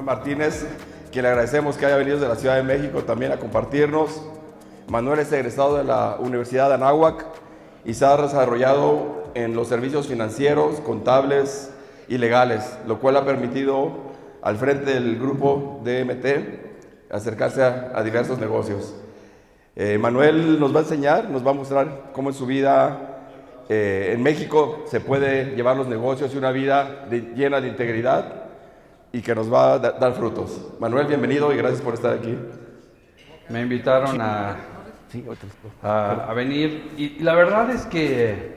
Martínez, que le agradecemos que haya venido de la Ciudad de México también a compartirnos. Manuel es egresado de la Universidad de Anáhuac y se ha desarrollado en los servicios financieros, contables y legales, lo cual ha permitido al frente del grupo DMT acercarse a diversos negocios. Manuel nos va a enseñar, nos va a mostrar cómo en su vida en México se puede llevar los negocios y una vida llena de integridad y que nos va a dar frutos. Manuel, bienvenido y gracias por estar aquí. Me invitaron a venir y la verdad es que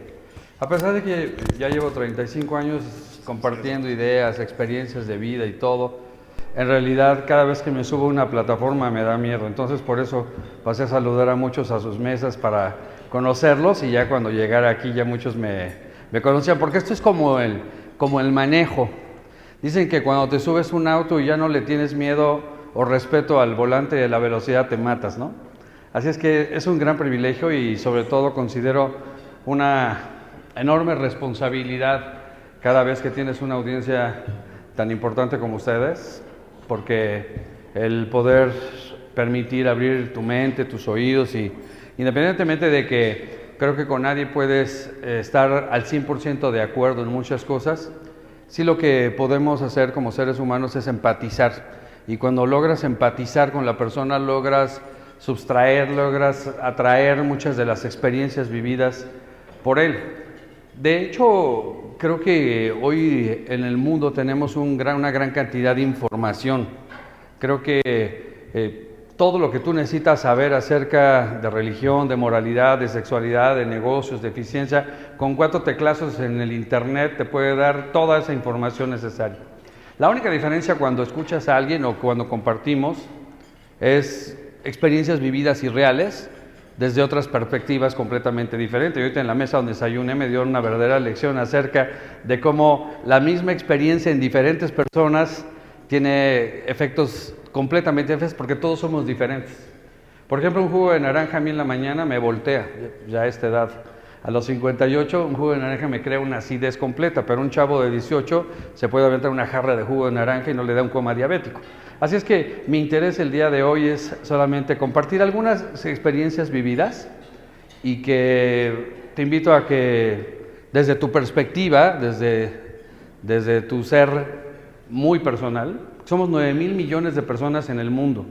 a pesar de que ya llevo 35 años compartiendo ideas, experiencias de vida y todo, en realidad cada vez que me subo a una plataforma me da miedo, entonces por eso pasé a saludar a muchos a sus mesas para conocerlos y ya cuando llegara aquí ya muchos me conocían, porque esto es como el manejo. Dicen que cuando te subes a un auto y ya no le tienes miedo o respeto al volante de la velocidad te matas, ¿no? Así es que es un gran privilegio y sobre todo considero una enorme responsabilidad cada vez que tienes una audiencia tan importante como ustedes, porque el poder permitir abrir tu mente, tus oídos y independientemente de que creo que con nadie puedes estar al 100% de acuerdo en muchas cosas, sí lo que podemos hacer como seres humanos es empatizar y cuando logras empatizar con la persona logras subtraer, logras atraer muchas de las experiencias vividas por él. De hecho, creo que hoy en el mundo tenemos una gran cantidad de información. Creo que todo lo que tú necesitas saber acerca de religión, de moralidad, de sexualidad, de negocios, de eficiencia, con 4 teclazos en el internet te puede dar toda esa información necesaria. La única diferencia cuando escuchas a alguien o cuando compartimos es experiencias vividas y reales desde otras perspectivas completamente diferentes. Y ahorita en la mesa donde desayuné me dio una verdadera lección acerca de cómo la misma experiencia en diferentes personas tiene efectos completamente diferentes porque todos somos diferentes. Por ejemplo, un jugo de naranja a mí en la mañana me voltea, ya a esta edad. A los 58 un jugo de naranja me crea una acidez completa, pero un chavo de 18 se puede aventar una jarra de jugo de naranja y no le da un coma diabético. Así es que mi interés el día de hoy es solamente compartir algunas experiencias vividas y que te invito a que desde tu perspectiva, desde tu ser muy personal, somos 9,000 millones de personas en el mundo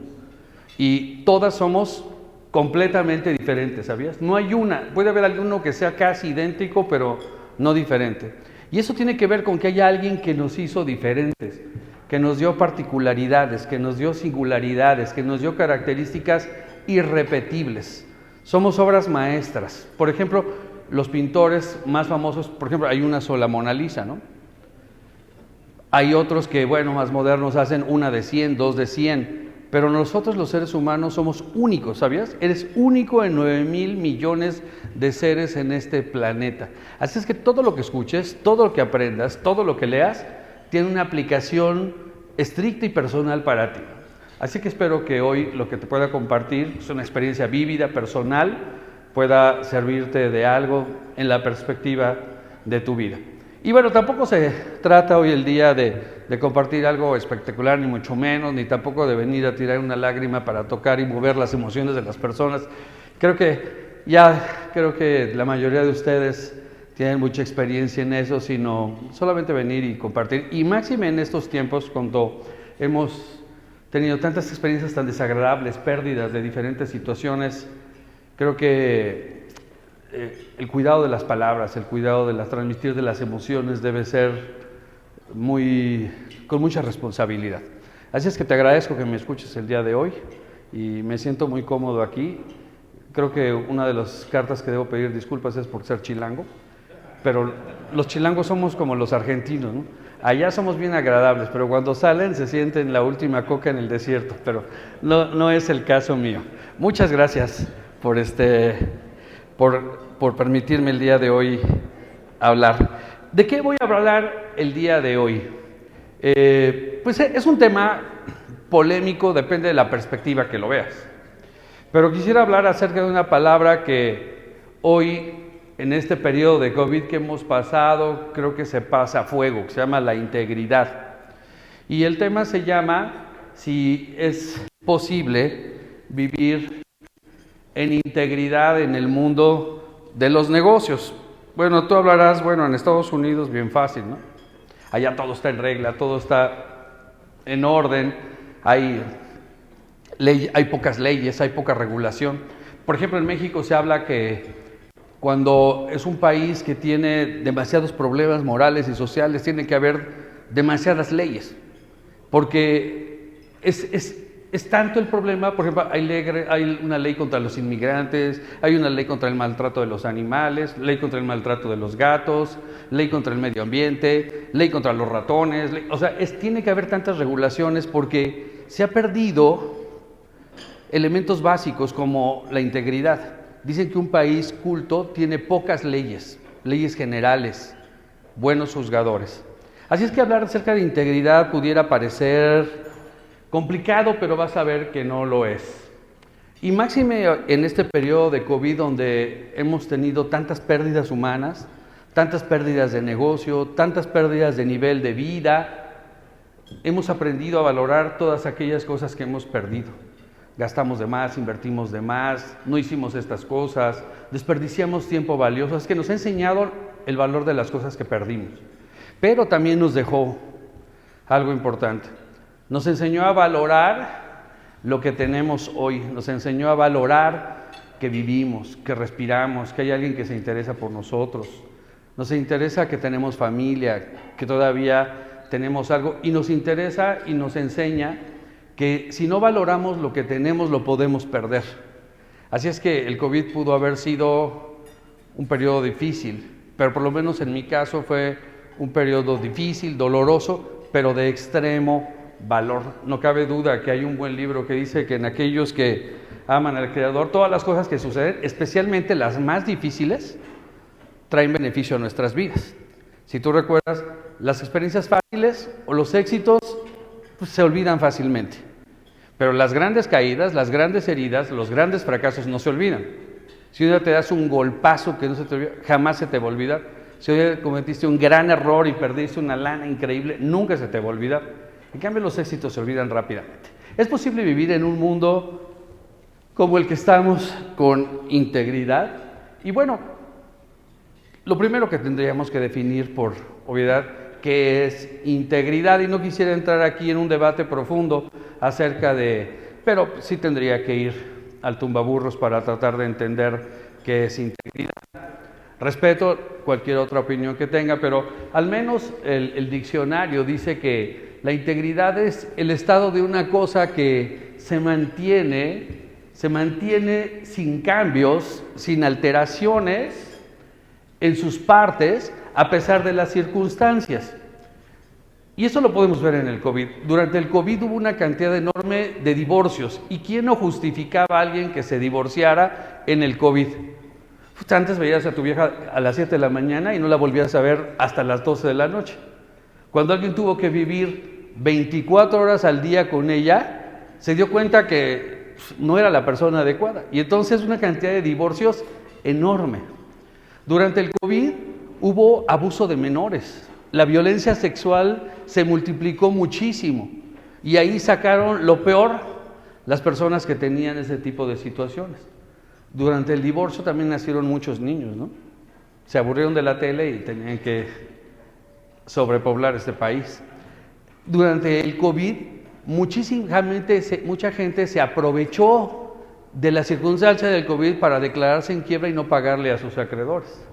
y todas somos completamente diferentes, ¿sabías? No hay una, puede haber alguno que sea casi idéntico, pero no diferente. Y eso tiene que ver con que haya alguien que nos hizo diferentes, que nos dio particularidades, que nos dio singularidades, que nos dio características irrepetibles. Somos obras maestras. Por ejemplo, los pintores más famosos, por ejemplo, hay una sola Mona Lisa, ¿no? Hay otros que, bueno, más modernos hacen una de 100, 2 de 100, pero nosotros los seres humanos somos únicos, ¿sabías? Eres único en 9,000 millones de seres en este planeta. Así es que todo lo que escuches, todo lo que aprendas, todo lo que leas, tiene una aplicación estricta y personal para ti. Así que espero que hoy lo que te pueda compartir es una experiencia vívida, personal, pueda servirte de algo en la perspectiva de tu vida. Y bueno, tampoco se trata hoy el día de compartir algo espectacular, ni mucho menos, ni tampoco de venir a tirar una lágrima para tocar y mover las emociones de las personas. Creo que la mayoría de ustedes tienen mucha experiencia en eso, sino solamente venir y compartir. Y máxime en estos tiempos, cuando hemos tenido tantas experiencias tan desagradables, pérdidas de diferentes situaciones, creo que el cuidado de las palabras, el cuidado de transmitir de las emociones debe ser con mucha responsabilidad. Así es que te agradezco que me escuches el día de hoy y me siento muy cómodo aquí. Creo que una de las cartas que debo pedir disculpas es por ser chilango, pero los chilangos somos como los argentinos, ¿no? Allá somos bien agradables, pero cuando salen se sienten la última coca en el desierto, pero no es el caso mío. Muchas gracias por permitirme el día de hoy hablar. ¿De qué voy a hablar el día de hoy? Pues es un tema polémico, depende de la perspectiva que lo veas. Pero quisiera hablar acerca de una palabra que hoy, en este periodo de COVID que hemos pasado, creo que se pasa a fuego, que se llama la integridad. Y el tema se llama si es posible vivir en integridad en el mundo de los negocios. Bueno, tú hablarás, bueno, en Estados Unidos bien fácil, ¿no? Allá todo está en regla, todo está en orden, hay pocas leyes, hay poca regulación. Por ejemplo, en México se habla que cuando es un país que tiene demasiados problemas morales y sociales, tiene que haber demasiadas leyes, porque es tanto el problema. Por ejemplo, hay una ley contra los inmigrantes, hay una ley contra el maltrato de los animales, ley contra el maltrato de los gatos, ley contra el medio ambiente, ley contra los ratones, tiene que haber tantas regulaciones porque se ha perdido elementos básicos como la integridad. Dicen que un país culto tiene pocas leyes generales, buenos juzgadores. Así es que hablar acerca de integridad pudiera parecer complicado, pero vas a ver que no lo es. Y máxime en este periodo de COVID donde hemos tenido tantas pérdidas humanas, tantas pérdidas de negocio, tantas pérdidas de nivel de vida, hemos aprendido a valorar todas aquellas cosas que hemos perdido. Gastamos de más, invertimos de más, no hicimos estas cosas, desperdiciamos tiempo valioso. Es que nos ha enseñado el valor de las cosas que perdimos. Pero también nos dejó algo importante. Nos enseñó a valorar lo que tenemos hoy. Nos enseñó a valorar que vivimos, que respiramos, que hay alguien que se interesa por nosotros. Nos interesa que tenemos familia, que todavía tenemos algo. Y nos interesa y nos enseña que si no valoramos lo que tenemos, lo podemos perder. Así es que el COVID pudo haber sido un periodo difícil, pero por lo menos en mi caso fue un periodo difícil, doloroso, pero de extremo valor. No cabe duda que hay un buen libro que dice que en aquellos que aman al Creador, todas las cosas que suceden, especialmente las más difíciles, traen beneficio a nuestras vidas. Si tú recuerdas, las experiencias fáciles o los éxitos pues, se olvidan fácilmente. Pero las grandes caídas, las grandes heridas, los grandes fracasos no se olvidan. Si un día te das un golpazo que no se te olvida, jamás se te va a olvidar. Si un día cometiste un gran error y perdiste una lana increíble, nunca se te va a olvidar. En cambio, los éxitos se olvidan rápidamente. Es posible vivir en un mundo como el que estamos, con integridad. Y bueno, lo primero que tendríamos que definir por obviedad, ¿qué es integridad? Y no quisiera entrar aquí en un debate profundo acerca pero sí tendría que ir al tumbaburros para tratar de entender qué es integridad. Respeto cualquier otra opinión que tenga, pero al menos el diccionario dice que la integridad es el estado de una cosa que se mantiene sin cambios, sin alteraciones en sus partes, a pesar de las circunstancias. Y eso lo podemos ver en el COVID. Durante el COVID hubo una cantidad enorme de divorcios. ¿Y quién no justificaba a alguien que se divorciara en el COVID? Pues antes veías a tu vieja a las 7 de la mañana y no la volvías a ver hasta las 12 de la noche. Cuando alguien tuvo que vivir 24 horas al día con ella, se dio cuenta que no era la persona adecuada. Y entonces una cantidad de divorcios enorme. Durante el COVID hubo abuso de menores. La violencia sexual se multiplicó muchísimo y ahí sacaron lo peor las personas que tenían ese tipo de situaciones. Durante el divorcio también nacieron muchos niños, ¿no? Se aburrieron de la tele y tenían que sobrepoblar este país. Durante el COVID, mucha gente se aprovechó de la circunstancia del COVID para declararse en quiebra y no pagarle a sus acreedores.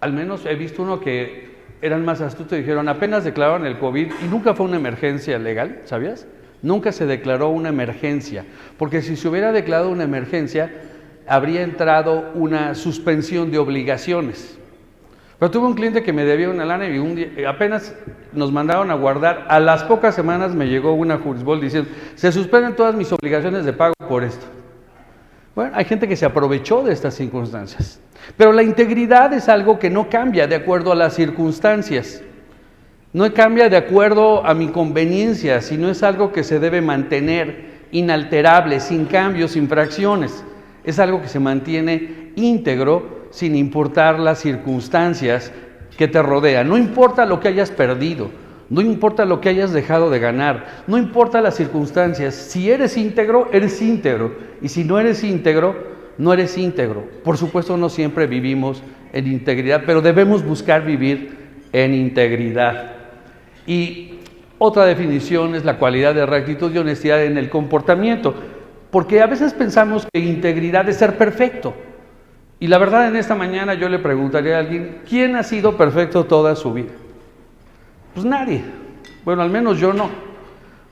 Al menos he visto uno que eran más astutos y dijeron, apenas declararon el COVID y nunca fue una emergencia legal, ¿sabías? Nunca se declaró una emergencia, porque si se hubiera declarado una emergencia, habría entrado una suspensión de obligaciones. Pero tuve un cliente que me debía una lana y un día, apenas nos mandaron a guardar, a las pocas semanas me llegó una jurisbol diciendo, se suspenden todas mis obligaciones de pago por esto. Bueno, hay gente que se aprovechó de estas circunstancias. Pero la integridad es algo que no cambia de acuerdo a las circunstancias. No cambia de acuerdo a mi conveniencia, sino es algo que se debe mantener inalterable, sin cambios, sin fracciones. Es algo que se mantiene íntegro sin importar las circunstancias que te rodean. No importa lo que hayas perdido, no importa lo que hayas dejado de ganar, no importa las circunstancias, si eres íntegro, eres íntegro, y si no eres íntegro, no eres íntegro. Por supuesto, no siempre vivimos en integridad, pero debemos buscar vivir en integridad. Y otra definición es la cualidad de rectitud y honestidad en el comportamiento, porque a veces pensamos que integridad es ser perfecto. Y la verdad, en esta mañana yo le preguntaría a alguien, ¿quién ha sido perfecto toda su vida? Pues nadie. Bueno, al menos yo no.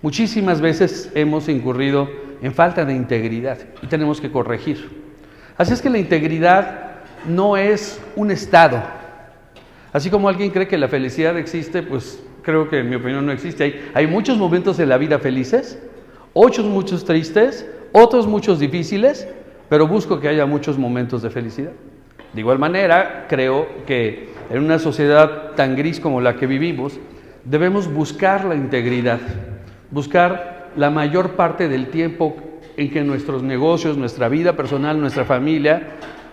Muchísimas veces hemos incurrido en falta de integridad y tenemos que corregir. Así es que la integridad no es un estado. Así como alguien cree que la felicidad existe, pues creo que en mi opinión no existe. Hay muchos momentos en la vida felices, otros muchos tristes, otros muchos difíciles, pero busco que haya muchos momentos de felicidad. De igual manera, creo que en una sociedad tan gris como la que vivimos, debemos buscar la integridad, buscar la mayor parte del tiempo en que nuestros negocios, nuestra vida personal, nuestra familia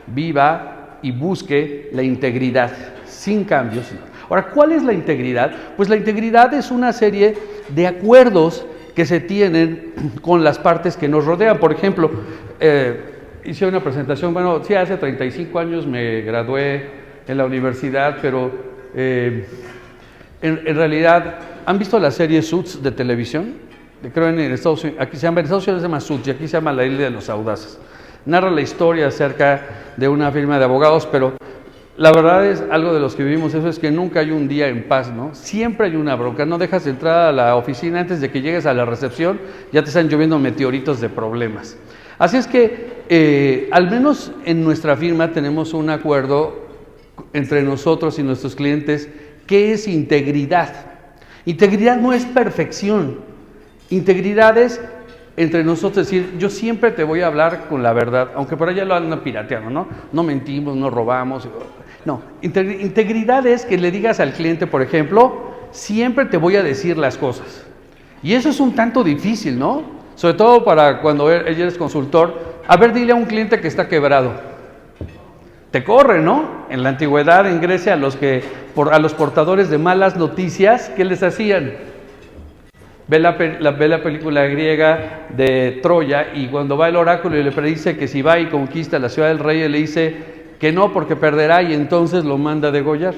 viva y busque la integridad, sin cambios. Ahora, ¿cuál es la integridad? Pues la integridad es una serie de acuerdos que se tienen con las partes que nos rodean. Por ejemplo, hice una presentación, bueno, sí, hace 35 años me gradué en la universidad, pero en realidad, ¿han visto la serie Suits de televisión? Creo en Estados Unidos, aquí en Estados Unidos se llama Suits y aquí se llama La Isla de los Audaces. Narra la historia acerca de una firma de abogados, pero la verdad es, algo de los que vivimos eso es que nunca hay un día en paz, ¿no? Siempre hay una bronca, no dejas de entrar a la oficina antes de que llegues a la recepción, ya te están lloviendo meteoritos de problemas. Así es que, al menos en nuestra firma tenemos un acuerdo entre nosotros y nuestros clientes, que es integridad. Integridad no es perfección, integridad es entre nosotros, decir, yo siempre te voy a hablar con la verdad, aunque por allá lo andan pirateando, ¿no? No mentimos, no robamos. No, integridad es que le digas al cliente, por ejemplo, siempre te voy a decir las cosas. Y eso es un tanto difícil, ¿no? Sobre todo para cuando eres consultor. A ver, dile a un cliente que está quebrado. Te corre, ¿no? En la antigüedad, en Grecia, a los portadores de malas noticias, ¿qué les hacían? Ve la película griega de Troya y cuando va el oráculo y le predice que si va y conquista la ciudad del rey, él le dice que no porque perderá y entonces lo manda a degollar.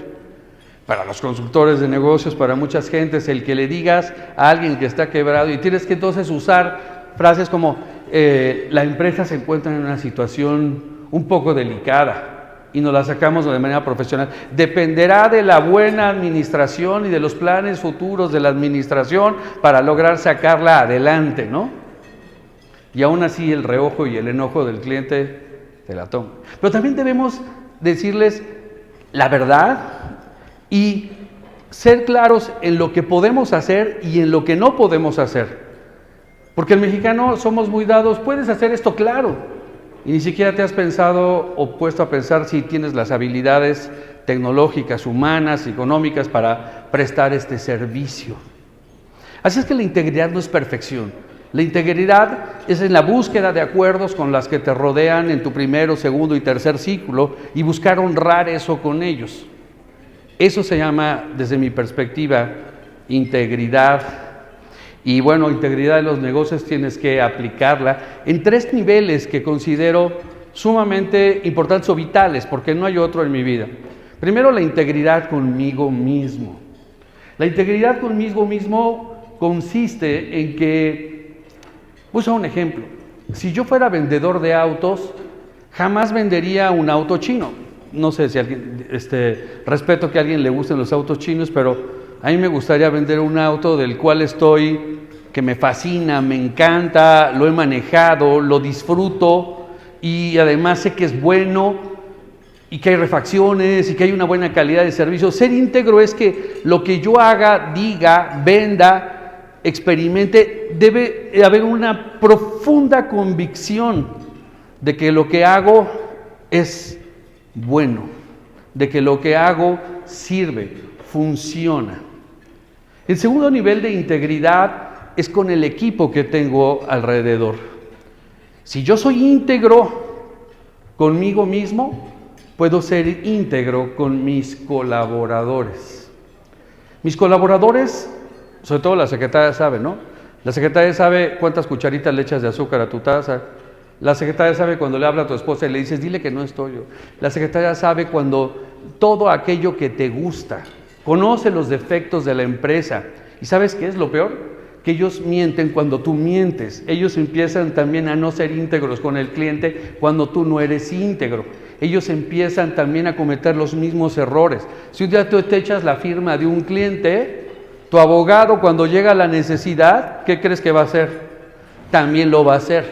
Para los consultores de negocios, para muchas gentes, el que le digas a alguien que está quebrado y tienes que entonces usar frases como la empresa se encuentra en una situación un poco delicada y nos la sacamos de manera profesional. Dependerá de la buena administración y de los planes futuros de la administración para lograr sacarla adelante, ¿no? Y aún así el reojo y el enojo del cliente te la toma. Pero también debemos decirles la verdad y ser claros en lo que podemos hacer y en lo que no podemos hacer. Porque el mexicano somos muy dados, puedes hacer esto, claro. Y ni siquiera te has pensado o puesto a pensar si tienes las habilidades tecnológicas, humanas, económicas para prestar este servicio. Así es que la integridad no es perfección. La integridad es en la búsqueda de acuerdos con las que te rodean en tu primero, segundo y tercer ciclo y buscar honrar eso con ellos. Eso se llama, desde mi perspectiva, integridad. Y bueno, integridad en los negocios tienes que aplicarla en 3 niveles que considero sumamente importantes o vitales, porque no hay otro en mi vida. Primero, la integridad conmigo mismo. La integridad conmigo mismo consiste en que, puse un ejemplo, si yo fuera vendedor de autos, jamás vendería un auto chino. No sé si alguien, respeto que a alguien le gusten los autos chinos, pero a mí me gustaría vender un auto del cual que me fascina, me encanta, lo he manejado, lo disfruto y además sé que es bueno y que hay refacciones y que hay una buena calidad de servicio. Ser íntegro es que lo que yo haga, diga, venda, experimente, debe haber una profunda convicción de que lo que hago es bueno, de que lo que hago sirve, funciona. El segundo nivel de integridad es con el equipo que tengo alrededor. Si yo soy íntegro conmigo mismo, puedo ser íntegro con mis colaboradores. Mis colaboradores Sobre todo la secretaria sabe, ¿no? La secretaria sabe cuántas cucharitas le echas de azúcar a tu taza. La secretaria sabe cuando le habla a tu esposa y le dices, dile que no estoy yo. La secretaria sabe cuando todo aquello que te gusta. Conoce los defectos de la empresa. ¿Y sabes qué es lo peor? Que ellos mienten cuando tú mientes. Ellos empiezan también a no ser íntegros con el cliente cuando tú no eres íntegro. Ellos empiezan también a cometer los mismos errores. Si un día tú te echas la firma de un cliente, tu abogado cuando llega a la necesidad, ¿qué crees que va a hacer? También lo va a hacer.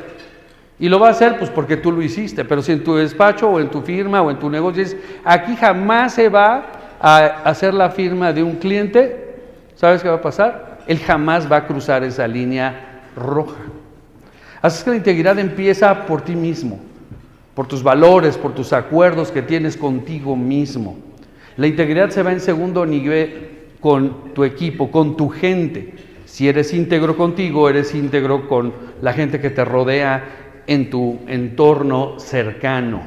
Y lo va a hacer pues porque tú lo hiciste, pero si en tu despacho o en tu firma o en tu negocio dices, aquí jamás se va a hacer la firma de un cliente, ¿sabes qué va a pasar? Él jamás va a cruzar esa línea roja. Así es que la integridad empieza por ti mismo, por tus valores, por tus acuerdos que tienes contigo mismo. La integridad se va en segundo nivel con tu equipo, con tu gente. Si eres íntegro contigo, eres íntegro con la gente que te rodea en tu entorno cercano.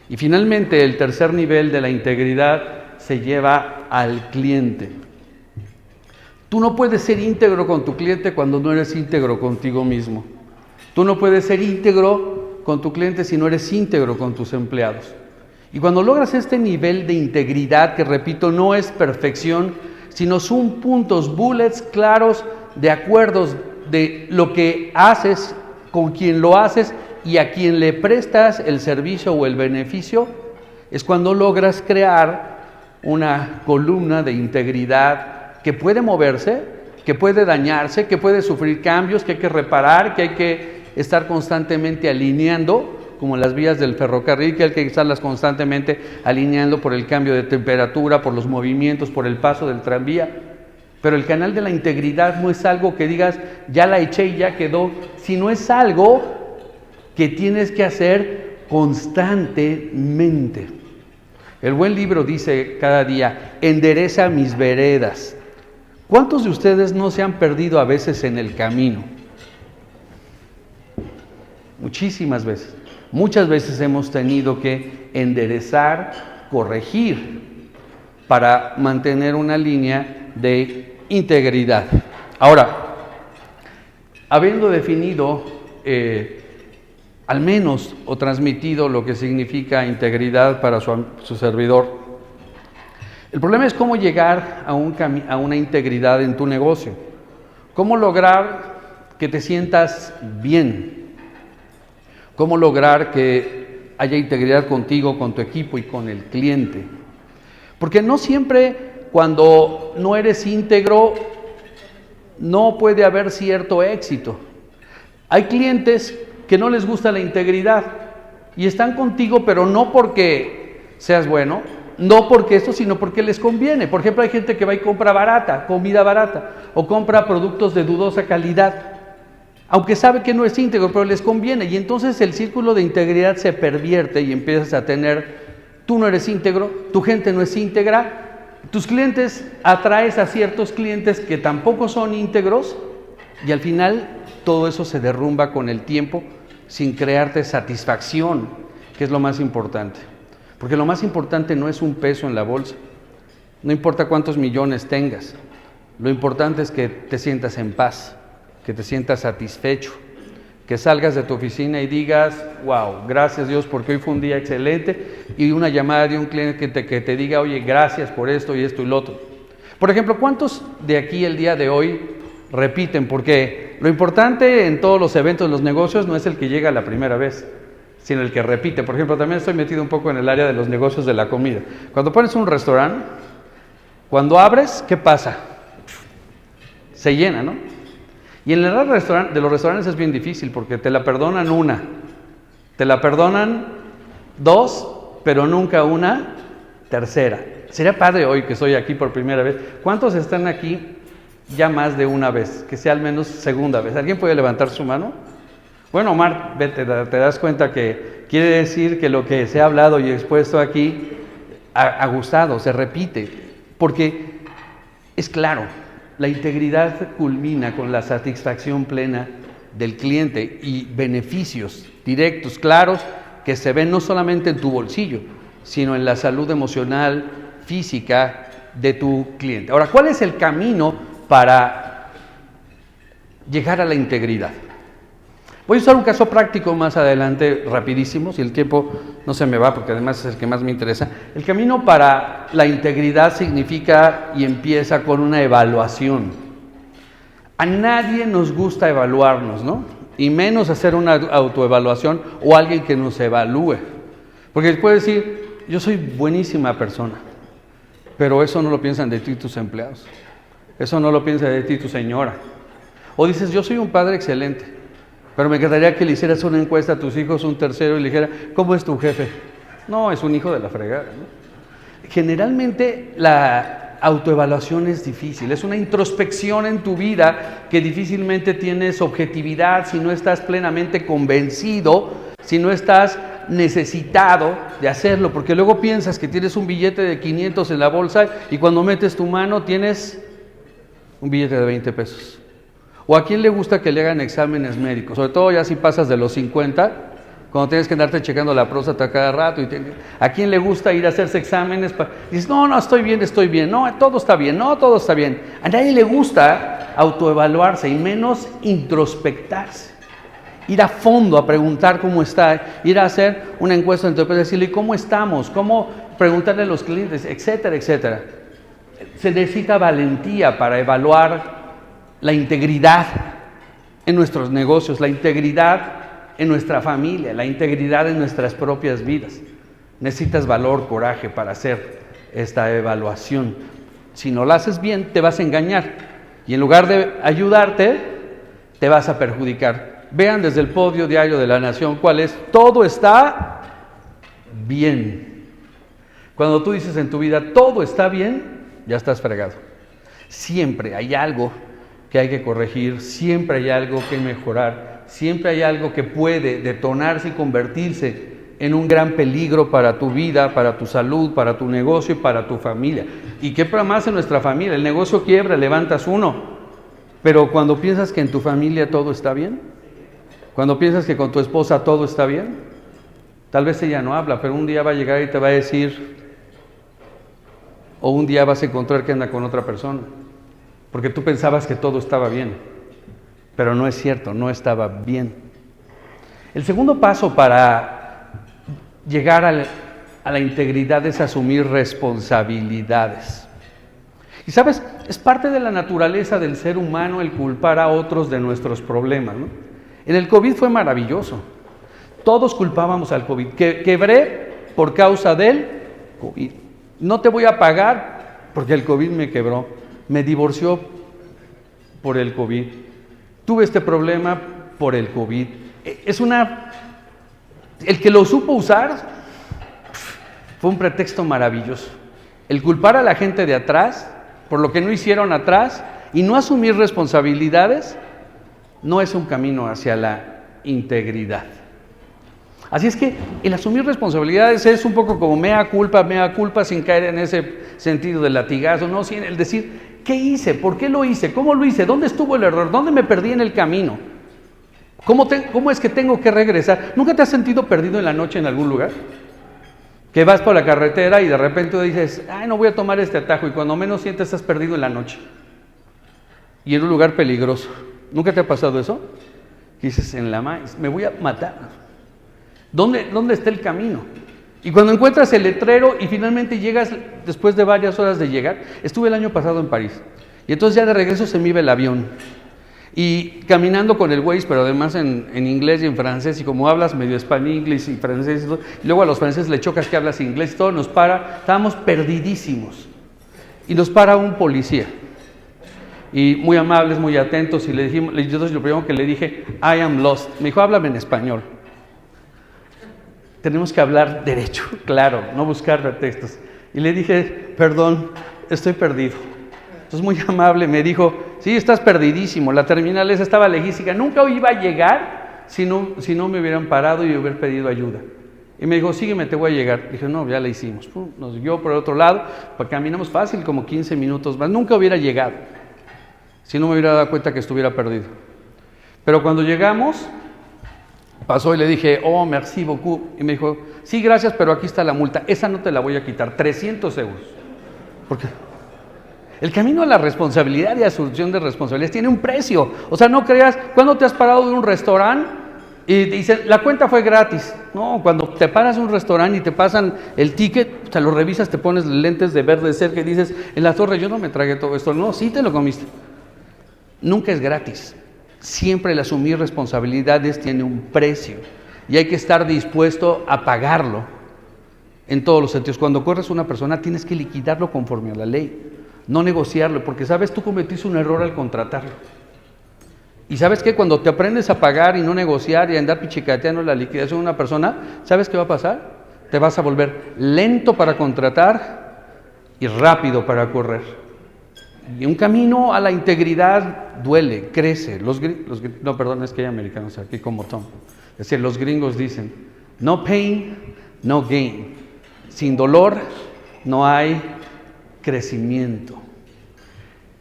Y finalmente, el tercer nivel de la integridad se lleva al cliente. Tú no puedes ser íntegro con tu cliente cuando no eres íntegro contigo mismo. Tú no puedes ser íntegro con tu cliente si no eres íntegro con tus empleados. Y cuando logras este nivel de integridad, que repito, no es perfección, sino son puntos, bullets claros de acuerdos de lo que haces, con quien lo haces y a quien le prestas el servicio o el beneficio, es cuando logras crear una columna de integridad que puede moverse, que puede dañarse, que puede sufrir cambios, que hay que reparar, que hay que estar constantemente alineando, como las vías del ferrocarril, que hay que estarlas constantemente alineando por el cambio de temperatura, por los movimientos, por el paso del tranvía. Pero el canal de la integridad no es algo que digas, ya la eché y ya quedó, sino es algo que tienes que hacer constantemente. El buen libro dice cada día, endereza mis veredas. ¿Cuántos de ustedes no se han perdido a veces en el camino? Muchísimas veces. Muchas veces hemos tenido que enderezar, corregir, para mantener una línea de integridad. Ahora, habiendo definido al menos o transmitido lo que significa integridad para su servidor, el problema es cómo llegar a una integridad en tu negocio. Cómo lograr que te sientas bien. Cómo lograr que haya integridad contigo, con tu equipo y con el cliente. Porque no siempre cuando no eres íntegro no puede haber cierto éxito. Hay clientes que no les gusta la integridad y están contigo, pero no porque seas bueno, no porque esto, sino porque les conviene. Por ejemplo, hay gente que va y compra barata, comida barata, o compra productos de dudosa calidad, aunque sabe que no es íntegro, pero les conviene. Y entonces el círculo de integridad se pervierte y empiezas a tener, tú no eres íntegro, tu gente no es íntegra, tus clientes, atraes a ciertos clientes que tampoco son íntegros, y al final todo eso se derrumba con el tiempo sin crearte satisfacción, que es lo más importante. Porque lo más importante no es un peso en la bolsa, no importa cuántos millones tengas, lo importante es que te sientas en paz, que te sientas satisfecho, que salgas de tu oficina y digas, wow, gracias Dios porque hoy fue un día excelente, y una llamada de un cliente que te diga, oye, gracias por esto y esto y lo otro. Por ejemplo, ¿cuántos de aquí el día de hoy repiten? Porque lo importante en todos los eventos de los negocios no es el que llega la primera vez, sino el que repite. Por ejemplo, también estoy metido un poco en el área de los negocios de la comida. Cuando pones un restaurante, cuando abres, ¿qué pasa? Se llena, ¿no? Y en el área de los restaurantes es bien difícil porque te la perdonan una, te la perdonan dos, pero nunca una tercera. Sería padre hoy que estoy aquí por primera vez. ¿Cuántos están aquí ya más de una vez? Que sea al menos segunda vez. ¿Alguien puede levantar su mano? Bueno, Omar, vete, te das cuenta que quiere decir que lo que se ha hablado y expuesto aquí ha gustado, se repite, porque es claro, la integridad culmina con la satisfacción plena del cliente y beneficios directos, claros, que se ven no solamente en tu bolsillo, sino en la salud emocional, física de tu cliente. Ahora, ¿cuál es el camino para llegar a la integridad. Voy a usar un caso práctico más adelante, rapidísimo, si el tiempo no se me va, porque además es el que más me interesa. El camino para la integridad significa y empieza con una evaluación. A nadie nos gusta evaluarnos, ¿no? Y menos hacer una autoevaluación o alguien que nos evalúe. Porque puede decir, yo soy buenísima persona, pero eso no lo piensan de ti tus empleados. Eso no lo piensa de ti tu señora. O dices, yo soy un padre excelente, pero me encantaría que le hicieras una encuesta a tus hijos, un tercero, y le dijera, ¿cómo es tu jefe? No, es un hijo de la fregada, ¿no? Generalmente la autoevaluación es difícil, es una introspección en tu vida que difícilmente tienes objetividad si no estás plenamente convencido, si no estás necesitado de hacerlo, porque luego piensas que tienes un billete de 500 en la bolsa y cuando metes tu mano tienes un billete de 20 pesos. ¿O a quién le gusta que le hagan exámenes médicos? Sobre todo ya si pasas de los 50, cuando tienes que andarte checando la próstata cada rato. ¿A quién le gusta ir a hacerse exámenes? Dices, no, estoy bien. No, todo está bien. A nadie le gusta autoevaluarse y menos introspectarse. Ir a fondo a preguntar cómo está, ir a hacer una encuesta en tu empresa, decirle cómo estamos, cómo preguntarle a los clientes, etcétera, etcétera. Se necesita valentía para evaluar la integridad en nuestros negocios, la integridad en nuestra familia, la integridad en nuestras propias vidas. Necesitas valor, coraje para hacer esta evaluación. Si no la haces bien, te vas a engañar y en lugar de ayudarte, te vas a perjudicar. Vean desde el podio diario de La Nación cuál es. Todo está bien. Cuando tú dices en tu vida, todo está bien, ya estás fregado. Siempre hay algo que hay que corregir, siempre hay algo que mejorar, siempre hay algo que puede detonarse y convertirse en un gran peligro para tu vida, para tu salud, para tu negocio y para tu familia. ¿Y qué más en nuestra familia? El negocio quiebra, levantas uno, pero cuando piensas que en tu familia todo está bien, cuando piensas que con tu esposa todo está bien, tal vez ella no habla, pero un día va a llegar y te va a decir, o un día vas a encontrar que anda con otra persona. Porque tú pensabas que todo estaba bien, pero no es cierto, no estaba bien. El segundo paso para llegar a la integridad es asumir responsabilidades. Y sabes, es parte de la naturaleza del ser humano el culpar a otros de nuestros problemas, ¿no? En el COVID fue maravilloso. Todos culpábamos al COVID. Quebré por causa del COVID. No te voy a pagar porque el COVID me quebró. Me divorció por el COVID. Tuve este problema por el COVID. El que lo supo usar fue un pretexto maravilloso. El culpar a la gente de atrás por lo que no hicieron atrás y no asumir responsabilidades no es un camino hacia la integridad. Así es que el asumir responsabilidades es un poco como mea culpa sin caer en ese sentido del latigazo, no, sin el decir, ¿qué hice? ¿Por qué lo hice? ¿Cómo lo hice? ¿Dónde estuvo el error? ¿Dónde me perdí en el camino? ¿Cómo es que tengo que regresar? ¿Nunca te has sentido perdido en la noche en algún lugar? Que vas por la carretera y de repente dices, no voy a tomar este atajo, y cuando menos sientes estás perdido en la noche y en un lugar peligroso. ¿Nunca te ha pasado eso? Y dices, me voy a matar. ¿Dónde está el camino? Y cuando encuentras el letrero y finalmente llegas, después de varias horas de llegar, estuve el año pasado en París, y entonces ya de regreso se me iba el avión, y caminando con el Waze, pero además en inglés y en francés, y como hablas medio español, inglés y francés, y luego a los franceses le chocas que hablas inglés, y todo nos para, estábamos perdidísimos, y nos para un policía, y muy amables, muy atentos, y entonces lo primero que le dije, I am lost, me dijo, háblame en español. Tenemos que hablar derecho, claro, no buscar pretextos. Y le dije, perdón, estoy perdido. Entonces muy amable me dijo, sí, estás perdidísimo, la terminal esa estaba lejísima, nunca iba a llegar si no me hubieran parado y hubiera pedido ayuda. Y me dijo, sígueme, te voy a llegar. Dije, no, ya la hicimos. Nos guió por el otro lado, pues caminamos fácil, como 15 minutos más. Nunca hubiera llegado si no me hubiera dado cuenta que estuviera perdido. Pero cuando llegamos, pasó y le dije, oh, merci beaucoup. Y me dijo, sí, gracias, pero aquí está la multa. Esa no te la voy a quitar, 300 euros. ¿Por qué? El camino a la responsabilidad y a la solución de responsabilidades tiene un precio. O sea, no creas, ¿cuándo te has parado de un restaurante y te dicen, la cuenta fue gratis? No, cuando te paras de un restaurante y te pasan el ticket, o sea, lo revisas, te pones lentes de ver de cerca y dices, en la torre yo no me tragué todo esto. No, sí te lo comiste. Nunca es gratis. Siempre el asumir responsabilidades tiene un precio y hay que estar dispuesto a pagarlo en todos los sentidos. Cuando corres a una persona tienes que liquidarlo conforme a la ley, no negociarlo, porque sabes, tú cometiste un error al contratarlo. Y sabes que cuando te aprendes a pagar y no negociar y a andar pichicateando la liquidación de una persona, ¿sabes qué va a pasar? Te vas a volver lento para contratar y rápido para correr. Y un camino a la integridad duele, crece. No, perdón, es que hay americanos aquí como Tom. Es decir, los gringos dicen, no pain, no gain. Sin dolor no hay crecimiento.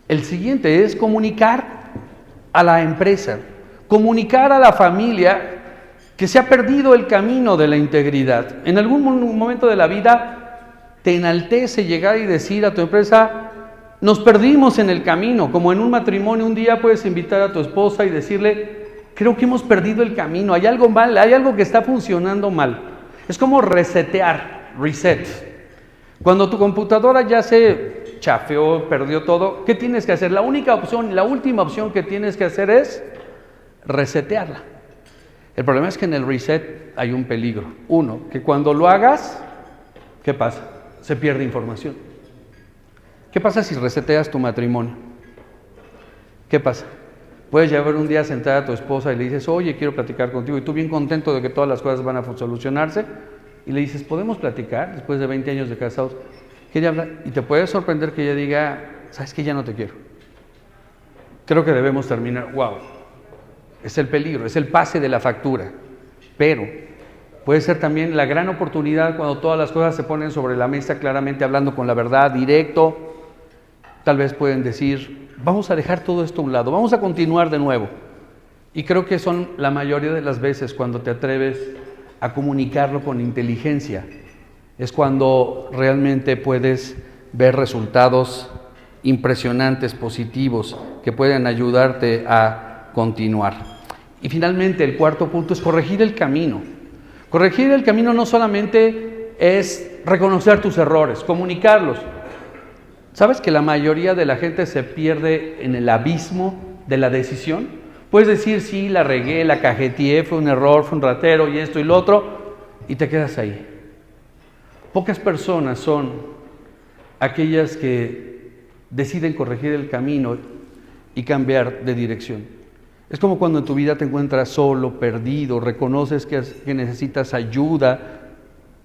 El siguiente es comunicar a la empresa, comunicar a la familia que se ha perdido el camino de la integridad. En algún momento de la vida te enaltece llegar y decir a tu empresa, nos perdimos en el camino. Como en un matrimonio, un día puedes invitar a tu esposa y decirle, creo que hemos perdido el camino, hay algo mal, hay algo que está funcionando mal. Es como resetear, reset. Cuando tu computadora ya se chafeó, perdió todo, ¿qué tienes que hacer? La única opción, la última opción que tienes que hacer es resetearla. El problema es que en el reset hay un peligro. Uno, que cuando lo hagas, ¿qué pasa? Se pierde información. ¿Qué pasa si reseteas tu matrimonio? ¿Qué pasa? Puedes llevar un día a sentar a tu esposa y le dices, oye, quiero platicar contigo, y tú bien contento de que todas las cosas van a solucionarse, y le dices, ¿podemos platicar después de 20 años de casados? ¿Quería hablar? Y te puede sorprender que ella diga, ¿sabes qué? Ya no te quiero. Creo que debemos terminar. ¡Wow! Es el peligro, es el pase de la factura. Pero puede ser también la gran oportunidad cuando todas las cosas se ponen sobre la mesa claramente, hablando con la verdad, directo. Tal vez pueden decir, vamos a dejar todo esto a un lado, vamos a continuar de nuevo. Y creo que son la mayoría de las veces cuando te atreves a comunicarlo con inteligencia, es cuando realmente puedes ver resultados impresionantes, positivos, que pueden ayudarte a continuar. Y finalmente, el cuarto punto es corregir el camino. Corregir el camino no solamente es reconocer tus errores, comunicarlos. ¿Sabes que la mayoría de la gente se pierde en el abismo de la decisión? Puedes decir, sí, la regué, la cajeteé, fue un error, fue un ratero y esto y lo otro, y te quedas ahí. Pocas personas son aquellas que deciden corregir el camino y cambiar de dirección. Es como cuando en tu vida te encuentras solo, perdido, reconoces que necesitas ayuda,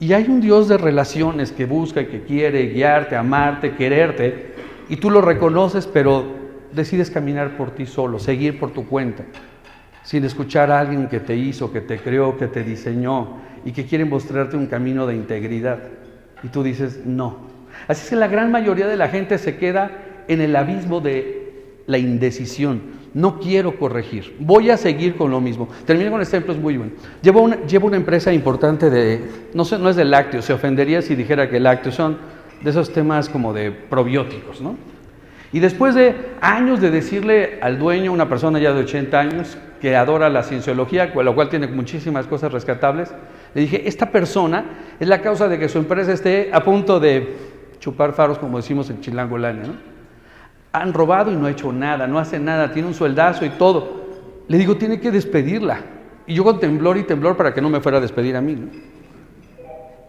y hay un Dios de relaciones que busca y que quiere guiarte, amarte, quererte, y tú lo reconoces, pero decides caminar por ti solo, seguir por tu cuenta, sin escuchar a alguien que te hizo, que te creó, que te diseñó y que quiere mostrarte un camino de integridad. Y tú dices, no. Así es que la gran mayoría de la gente se queda en el abismo de la indecisión. No quiero corregir, voy a seguir con lo mismo. Termino con este ejemplo, es muy bueno. Llevo una empresa importante no es de lácteos, se ofendería si dijera que lácteos son de esos temas como de probióticos, ¿no? Y después de años de decirle al dueño, una persona ya de 80 años, que adora la cienciología, con lo cual tiene muchísimas cosas rescatables, le dije, esta persona es la causa de que su empresa esté a punto de chupar faros, como decimos en Chilangolania, ¿no? Han robado y no ha hecho nada, no hace nada, tiene un sueldazo y todo. Le digo, tiene que despedirla. Y yo con temblor y temblor para que no me fuera a despedir a mí, ¿no?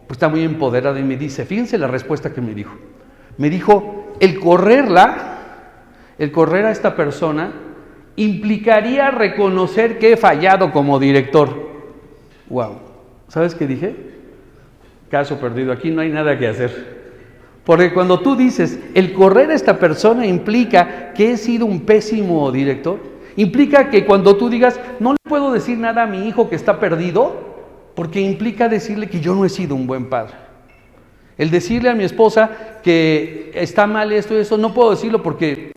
Pues está muy empoderado y me dice, fíjense la respuesta que me dijo. Me dijo, el correr a esta persona implicaría reconocer que he fallado como director. Wow. ¿Sabes qué dije? Caso perdido, aquí no hay nada que hacer. Porque cuando tú dices, el correr a esta persona implica que he sido un pésimo director, implica que cuando tú digas, no le puedo decir nada a mi hijo que está perdido, porque implica decirle que yo no he sido un buen padre. El decirle a mi esposa que está mal esto y eso, no puedo decirlo porque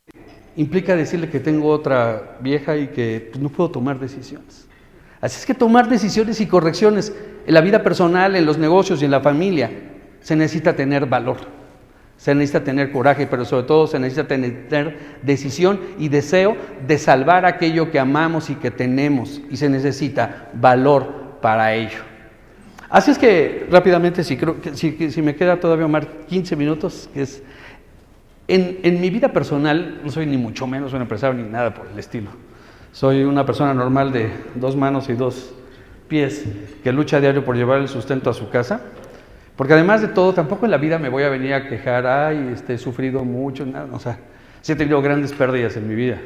implica decirle que tengo otra vieja y que no puedo tomar decisiones. Así es que tomar decisiones y correcciones en la vida personal, en los negocios y en la familia, se necesita tener valor. Se necesita tener coraje, pero sobre todo se necesita tener decisión y deseo de salvar aquello que amamos y que tenemos, y se necesita valor para ello. Así es que rápidamente, si me queda todavía, Omar, 15 minutos, que es en mi vida personal, no soy ni mucho menos un empresario ni nada por el estilo. Soy una persona normal de 2 manos y 2 pies que lucha a diario por llevar el sustento a su casa. Porque además de todo, tampoco en la vida me voy a venir a quejar, he sufrido mucho, nada, o sea, sí he tenido grandes pérdidas en mi vida.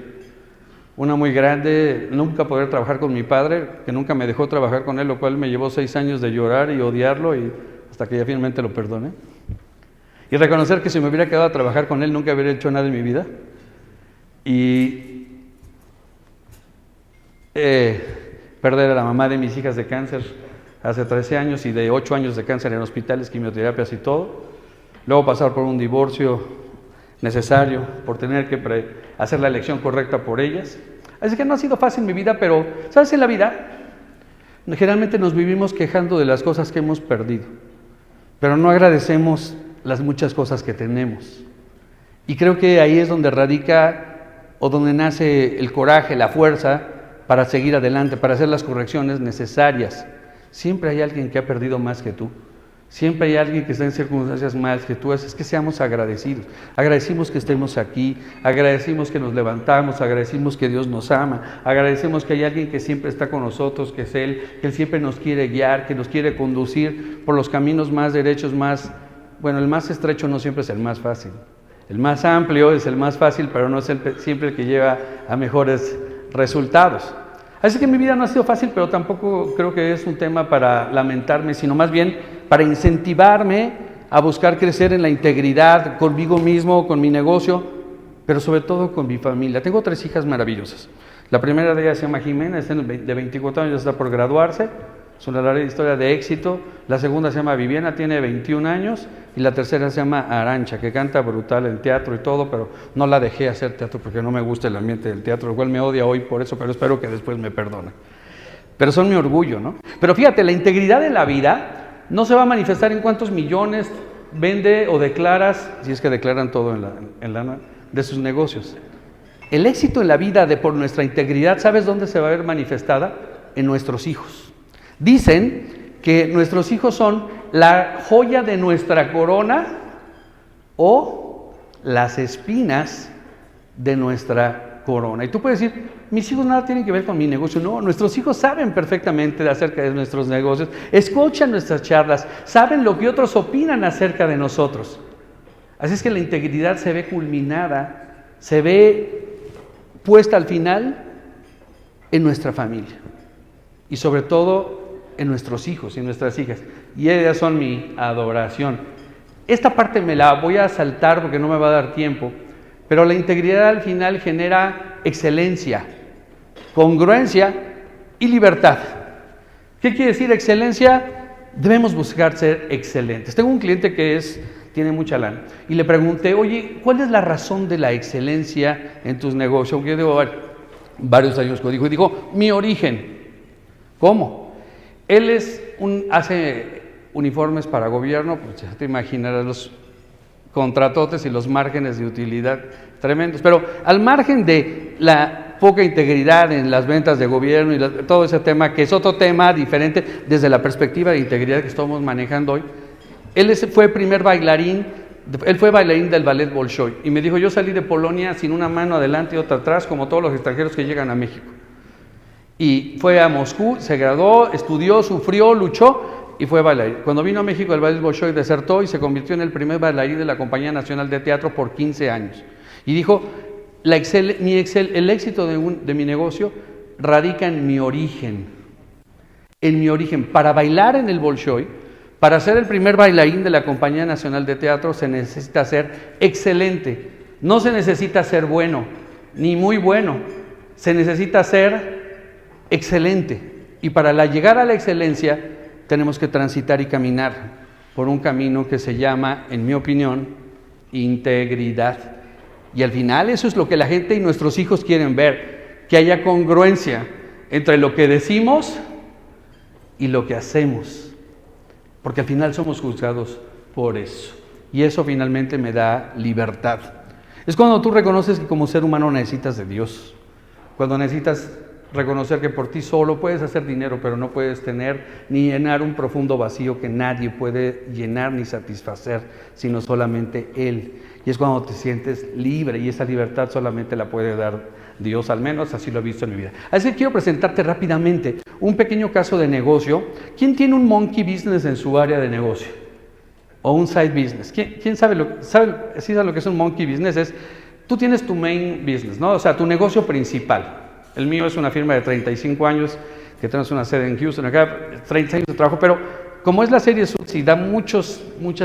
Una muy grande, nunca poder trabajar con mi padre, que nunca me dejó trabajar con él, lo cual me llevó 6 años de llorar y odiarlo, y hasta que ya finalmente lo perdoné. Y reconocer que si me hubiera quedado a trabajar con él, nunca hubiera hecho nada en mi vida. Y perder a la mamá de mis hijas de cáncer hace 13 años y de 8 años de cáncer en hospitales, quimioterapias y todo. Luego pasar por un divorcio necesario, por tener que hacer la elección correcta por ellas. Así que no ha sido fácil mi vida, pero ¿sabes? En la vida generalmente nos vivimos quejando de las cosas que hemos perdido, pero no agradecemos las muchas cosas que tenemos. Y creo que ahí es donde radica o donde nace el coraje, la fuerza para seguir adelante, para hacer las correcciones necesarias. Siempre hay alguien que ha perdido más que tú. Siempre hay alguien que está en circunstancias más que tú. Es que seamos agradecidos. Agradecimos que estemos aquí. Agradecimos que nos levantamos. Agradecimos que Dios nos ama. Agradecemos que hay alguien que siempre está con nosotros, que es Él, que Él siempre nos quiere guiar, que nos quiere conducir por los caminos más derechos, el más estrecho no siempre es el más fácil. El más amplio es el más fácil, pero no es siempre el que lleva a mejores resultados. Así que mi vida no ha sido fácil, pero tampoco creo que es un tema para lamentarme, sino más bien para incentivarme a buscar crecer en la integridad conmigo mismo, con mi negocio, pero sobre todo con mi familia. Tengo 3 hijas maravillosas. La primera de ellas se llama Jimena, es de 24 años, está por graduarse. Es una larga historia de éxito. La segunda se llama Viviana, tiene 21 años. Y la tercera se llama Arancha, que canta brutal en teatro y todo, pero no la dejé hacer teatro porque no me gusta el ambiente del teatro, lo cual me odia hoy por eso, pero espero que después me perdone. Pero son mi orgullo, ¿no? Pero fíjate, la integridad de la vida no se va a manifestar en cuántos millones vende o declaras, si es que declaran todo de sus negocios. El éxito en la vida por nuestra integridad, ¿sabes dónde se va a ver manifestada? En nuestros hijos. Dicen que nuestros hijos son la joya de nuestra corona o las espinas de nuestra corona. Y tú puedes decir, mis hijos nada tienen que ver con mi negocio. No, nuestros hijos saben perfectamente acerca de nuestros negocios, escuchan nuestras charlas, saben lo que otros opinan acerca de nosotros. Así es que la integridad se ve culminada, se ve puesta al final en nuestra familia y sobre todo en nuestros hijos y nuestras hijas, y ellas son mi adoración. Esta parte me la voy a saltar porque no me va a dar tiempo, pero la integridad al final genera excelencia, congruencia y libertad. ¿Qué quiere decir excelencia? Debemos buscar ser excelentes. Tengo un cliente que tiene mucha lana y le pregunté, oye, ¿cuál es la razón de la excelencia en tus negocios? Aunque yo debo varios años código, y dijo, mi origen. ¿Cómo? Él hace uniformes para gobierno, pues ya te imaginarás los contratotes y los márgenes de utilidad tremendos, pero al margen de la poca integridad en las ventas de gobierno y todo ese tema, que es otro tema diferente desde la perspectiva de integridad que estamos manejando hoy, él fue bailarín del ballet Bolshoi y me dijo, yo salí de Polonia sin una mano adelante y otra atrás, como todos los extranjeros que llegan a México. Y fue a Moscú, se graduó, estudió, sufrió, luchó y fue bailarín. Cuando vino a México el ballet Bolshoi desertó y se convirtió en el primer bailarín de la Compañía Nacional de Teatro por 15 años. Y dijo, el éxito de mi negocio radica en mi origen. En mi origen. Para bailar en el Bolshoi, para ser el primer bailarín de la Compañía Nacional de Teatro se necesita ser excelente. No se necesita ser bueno, ni muy bueno. Se necesita ser excelente, y para llegar a la excelencia tenemos que transitar y caminar por un camino que se llama, en mi opinión, integridad. Y al final eso es lo que la gente y nuestros hijos quieren ver, que haya congruencia entre lo que decimos y lo que hacemos, porque al final somos juzgados por eso. y eso finalmente me da libertad. Es cuando tú reconoces que como ser humano necesitas de Dios, cuando necesitas reconocer que por ti solo puedes hacer dinero, pero no puedes tener ni llenar un profundo vacío que nadie puede llenar ni satisfacer, sino solamente Él. Y es cuando te sientes libre, y esa libertad solamente la puede dar Dios, al menos así lo he visto en mi vida. Así que quiero presentarte rápidamente un pequeño caso de negocio. ¿Quién tiene un monkey business en su área de negocio? O un side business. ¿Quién sabe lo que es un monkey business? Tú tienes tu main business, ¿no? O sea, tu negocio principal. El mío es una firma de 35 años, que tenemos una sede en Houston, acá, 30 años de trabajo, pero como es la serie Suits y da muchas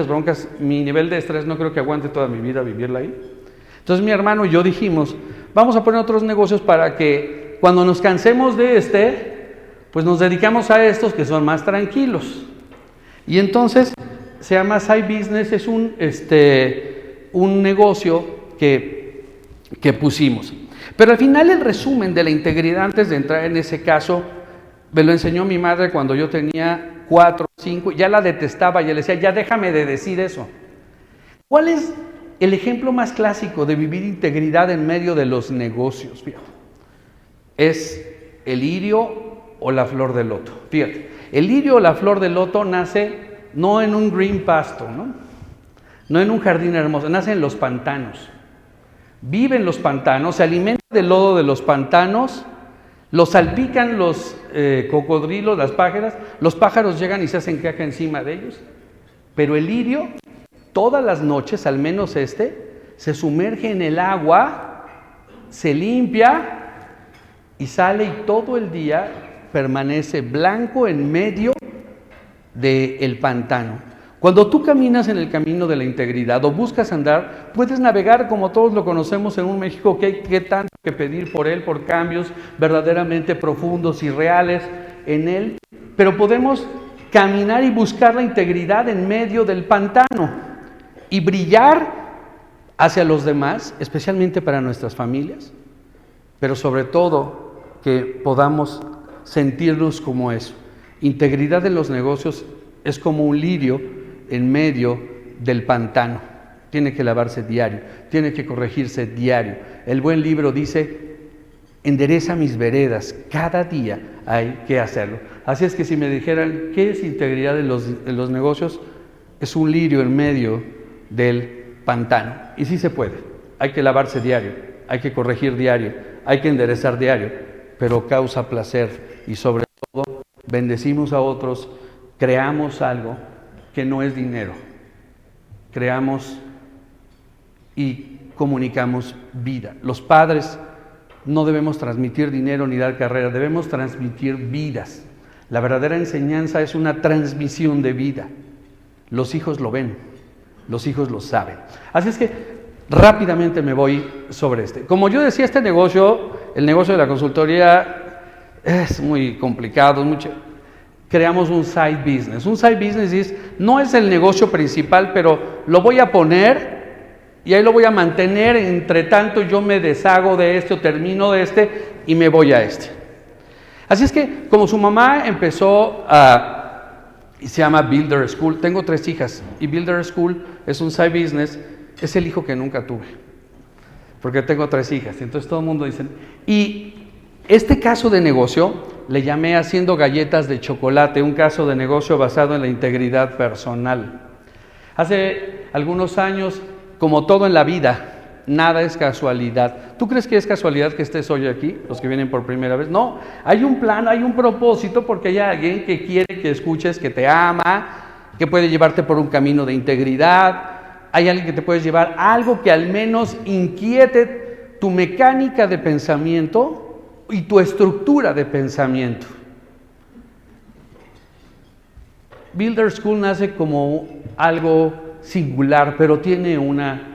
broncas, mi nivel de estrés no creo que aguante toda mi vida vivirla ahí. Entonces mi hermano y yo dijimos, vamos a poner otros negocios para que cuando nos cansemos de pues nos dedicamos a estos que son más tranquilos. Y entonces se llama Side Business, es un negocio que pusimos. Pero al final el resumen de la integridad, antes de entrar en ese caso, me lo enseñó mi madre cuando yo tenía 4, 5, ya la detestaba, ya le decía, ya déjame de decir eso. ¿Cuál es el ejemplo más clásico de vivir integridad en medio de los negocios? Fíjate, es el lirio o la flor de loto. Fíjate, el lirio o la flor de loto nace no en un green pasto, no en un jardín hermoso, nace en los pantanos. Vive en los pantanos, se alimenta del lodo de los pantanos, los salpican los cocodrilos, las pájaras, los pájaros llegan y se hacen caca encima de ellos. Pero el lirio, todas las noches, al menos se sumerge en el agua, se limpia y sale y todo el día permanece blanco en medio del pantano. Cuando tú caminas en el camino de la integridad o buscas andar, puedes navegar como todos lo conocemos en un México que hay que tanto que pedir por él, por cambios verdaderamente profundos y reales en él, pero podemos caminar y buscar la integridad en medio del pantano y brillar hacia los demás, especialmente para nuestras familias, pero sobre todo que podamos sentirnos como eso. Integridad en los negocios es como un lirio en medio del pantano. Tiene que lavarse diario, tiene que corregirse diario. El buen libro dice, endereza mis veredas, cada día hay que hacerlo. Así es que si me dijeran, ¿qué es integridad en los negocios? Es un lirio en medio del pantano. Y sí se puede, hay que lavarse diario, hay que corregir diario, hay que enderezar diario, pero causa placer y sobre todo bendecimos a otros, creamos algo que no es dinero, creamos y comunicamos vida. Los padres no debemos transmitir dinero ni dar carrera, debemos transmitir vidas. La verdadera enseñanza es una transmisión de vida. Los hijos lo ven, los hijos lo saben. Así es que rápidamente me voy sobre Como yo decía, el negocio de la consultoría es muy complicado, creamos un side business. Un side business no es el negocio principal, pero lo voy a poner y ahí lo voy a mantener. Entre tanto yo me deshago de o termino de y me voy a Así es que como su mamá empezó y se llama Builder School, tengo 3 hijas y Builder School es un side business, es el hijo que nunca tuve, porque tengo 3 hijas, entonces todo el mundo dice, y este caso de negocio le llamé Haciendo Galletas de Chocolate, un caso de negocio basado en la integridad personal. Hace algunos años, como todo en la vida, nada es casualidad. ¿Tú crees que es casualidad que estés hoy aquí, los que vienen por primera vez? No, hay un plan, hay un propósito, porque hay alguien que quiere que escuches, que te ama, que puede llevarte por un camino de integridad. Hay alguien que te puede llevar a algo que al menos inquiete tu mecánica de pensamiento y tu estructura de pensamiento. Builder School nace como algo singular, pero tiene una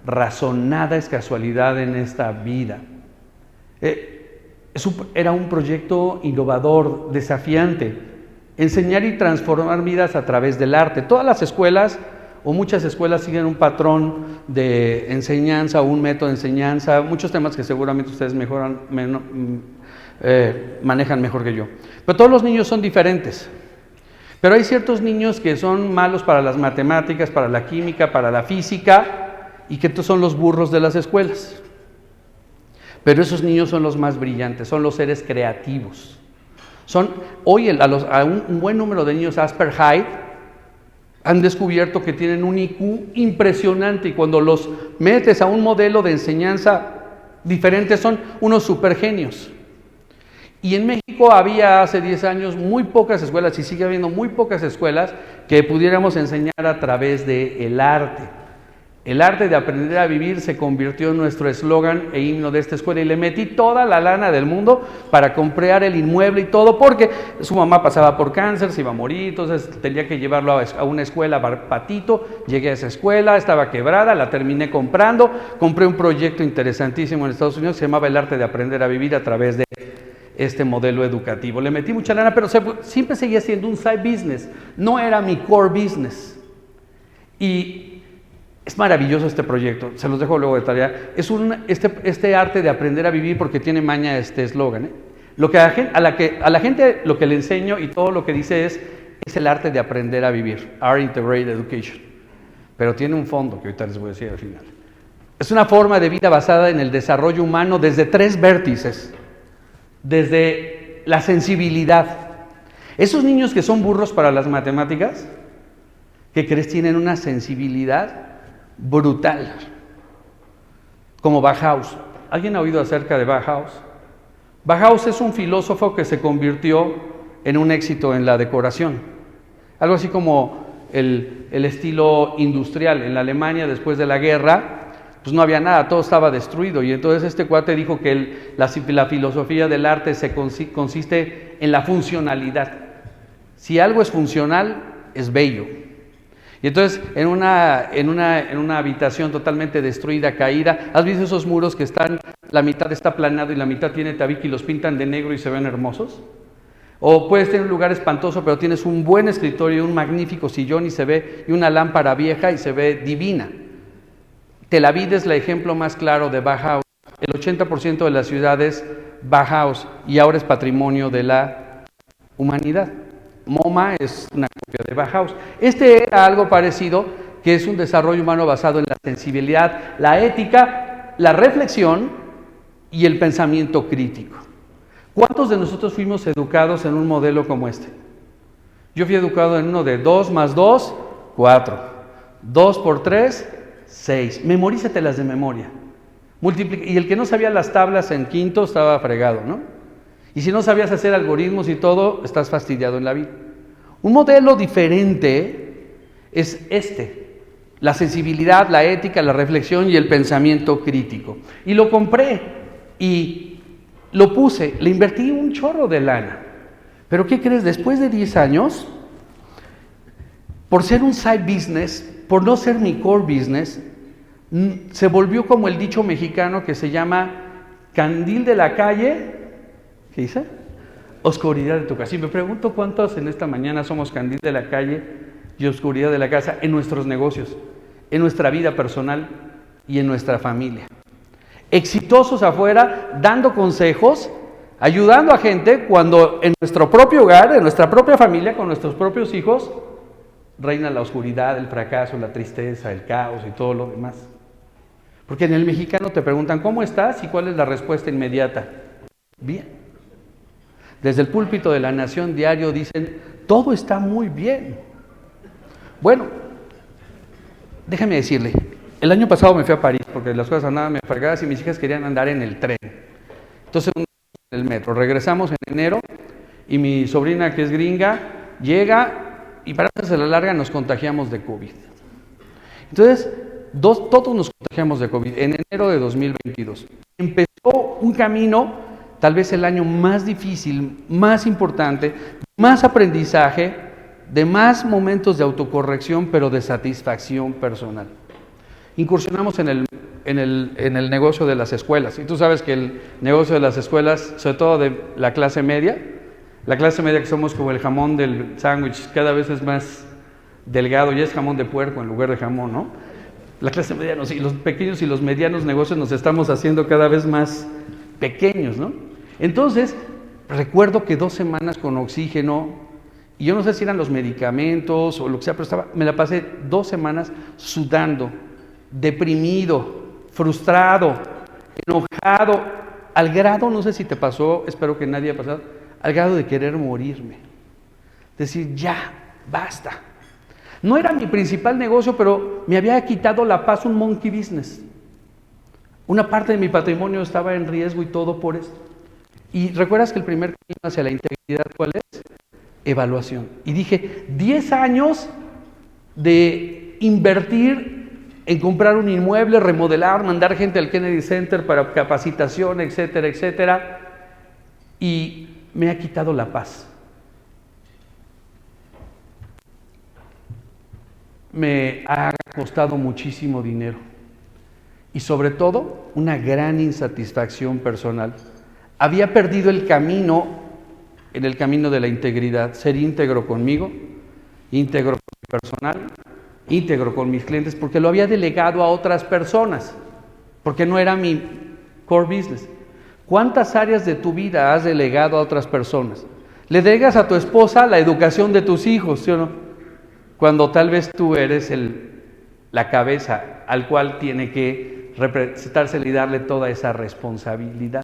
razón, nada es casualidad en esta vida. Era un proyecto innovador, desafiante, enseñar y transformar vidas a través del arte. Todas las escuelas o muchas escuelas siguen un patrón de enseñanza o un método de enseñanza, muchos temas que seguramente ustedes manejan mejor que yo. Pero todos los niños son diferentes. Pero hay ciertos niños que son malos para las matemáticas, para la química, para la física, y que estos son los burros de las escuelas. Pero esos niños son los más brillantes, son los seres creativos. Hoy a un buen número de niños Asper-Hyde han descubierto que tienen un IQ impresionante, y cuando los metes a un modelo de enseñanza diferente son unos supergenios. Y en México había hace 10 años muy pocas escuelas, y sigue habiendo muy pocas escuelas que pudiéramos enseñar a través del arte. El arte de aprender a vivir se convirtió en nuestro eslogan e himno de esta escuela, y le metí toda la lana del mundo para comprar el inmueble y todo, porque su mamá pasaba por cáncer, se iba a morir, entonces tenía que llevarlo a una escuela Patito. Llegué a esa escuela, estaba quebrada, la terminé comprando, compré un proyecto interesantísimo en Estados Unidos, se llamaba El arte de aprender a vivir a través de este modelo educativo. Le metí mucha lana, pero siempre seguía siendo un side business, no era mi core business. Y es maravilloso este proyecto, se los dejo luego de tarea. Es este arte de aprender a vivir, porque tiene maña este eslogan, a la gente lo que le enseño y todo lo que dice es el arte de aprender a vivir, Art Integrated Education. Pero tiene un fondo que ahorita les voy a decir al final. Es una forma de vida basada en el desarrollo humano desde 3 vértices. Desde la sensibilidad. Esos niños que son burros para las matemáticas, ¿qué crees? Tienen una sensibilidad brutal, como Bauhaus. ¿Alguien ha oído acerca de Bauhaus? Bauhaus es un filósofo que se convirtió en un éxito en la decoración, algo así como el estilo industrial. En la Alemania, después de la guerra, pues no había nada, todo estaba destruido, y entonces este cuate dijo que la filosofía del arte consiste en la funcionalidad. Si algo es funcional, es bello. Y entonces en una habitación totalmente destruida, caída, ¿has visto esos muros que la mitad está aplanado y la mitad tiene tabique y los pintan de negro y se ven hermosos? O puedes tener un lugar espantoso, pero tienes un buen escritorio, un magnífico sillón y una lámpara vieja y se ve divina. Tel Aviv es el ejemplo más claro de Bauhaus. El 80% de la ciudad es Bauhaus, y ahora es patrimonio de la humanidad. MoMA es una copia de Bauhaus. Este era algo parecido, que es un desarrollo humano basado en la sensibilidad, la ética, la reflexión y el pensamiento crítico. ¿Cuántos de nosotros fuimos educados en un modelo como este? Yo fui educado en uno de 2 más 2, 4. 2 por 3, 6. Memorízatelas de memoria. Y el que no sabía las tablas en quinto estaba fregado, ¿no? Y si no sabías hacer algoritmos y todo, estás fastidiado en la vida. Un modelo diferente es la sensibilidad, la ética, la reflexión y el pensamiento crítico. Y lo compré y lo puse, le invertí un chorro de lana. Pero ¿qué crees? Después de 10 años, por ser un side business, por no ser mi core business, se volvió como el dicho mexicano que se llama candil de la calle, ¿qué dice? Oscuridad de tu casa. Y me pregunto cuántos en esta mañana somos candil de la calle y oscuridad de la casa en nuestros negocios, en nuestra vida personal y en nuestra familia. Exitosos afuera, dando consejos, ayudando a gente, cuando en nuestro propio hogar, en nuestra propia familia, con nuestros propios hijos, reina la oscuridad, el fracaso, la tristeza, el caos y todo lo demás. Porque en el mexicano te preguntan, ¿cómo estás? ¿Y cuál es la respuesta inmediata? Bien. Desde el púlpito de La Nación diario dicen, todo está muy bien. Bueno, déjame decirle, el año pasado me fui a París porque las cosas andaban medio fregadas y mis hijas querían andar en el tren. Entonces, en el metro. Regresamos en enero y mi sobrina, que es gringa, llega y para hacerse la larga nos contagiamos de COVID. Entonces, todos nos contagiamos de COVID en enero de 2022. Empezó un camino, tal vez el año más difícil, más importante, más aprendizaje, de más momentos de autocorrección, pero de satisfacción personal. Incursionamos en el negocio de las escuelas. Y tú sabes que el negocio de las escuelas, sobre todo de la clase media que somos como el jamón del sándwich, cada vez es más delgado, ya es jamón de puerco en lugar de jamón, ¿no? La clase media, no, y los pequeños y los medianos negocios nos estamos haciendo cada vez más pequeños, ¿no? Entonces, recuerdo que 2 semanas con oxígeno Y yo no sé si eran los medicamentos o lo que sea, pero me la pasé 2 semanas sudando, deprimido, frustrado, enojado, al grado, no sé si te pasó, espero que nadie haya pasado, al grado de querer morirme. Decir, ya, basta. No era mi principal negocio, pero me había quitado la paz un monkey business. Una parte de mi patrimonio estaba en riesgo y todo por esto. Y recuerdas que el primer camino hacia la integridad, ¿cuál es? Evaluación. Y dije, 10 años de invertir en comprar un inmueble, remodelar, mandar gente al Kennedy Center para capacitación, etcétera, etcétera. Y me ha quitado la paz. Me ha costado muchísimo dinero. Y sobre todo, una gran insatisfacción personal. Había perdido el camino, en el camino de la integridad, ser íntegro conmigo, íntegro con mi personal, íntegro con mis clientes, porque lo había delegado a otras personas, porque no era mi core business. ¿Cuántas áreas de tu vida has delegado a otras personas? Le delegas a tu esposa la educación de tus hijos, ¿sí o no? Cuando tal vez tú eres la cabeza al cual tiene que representársele y darle toda esa responsabilidad.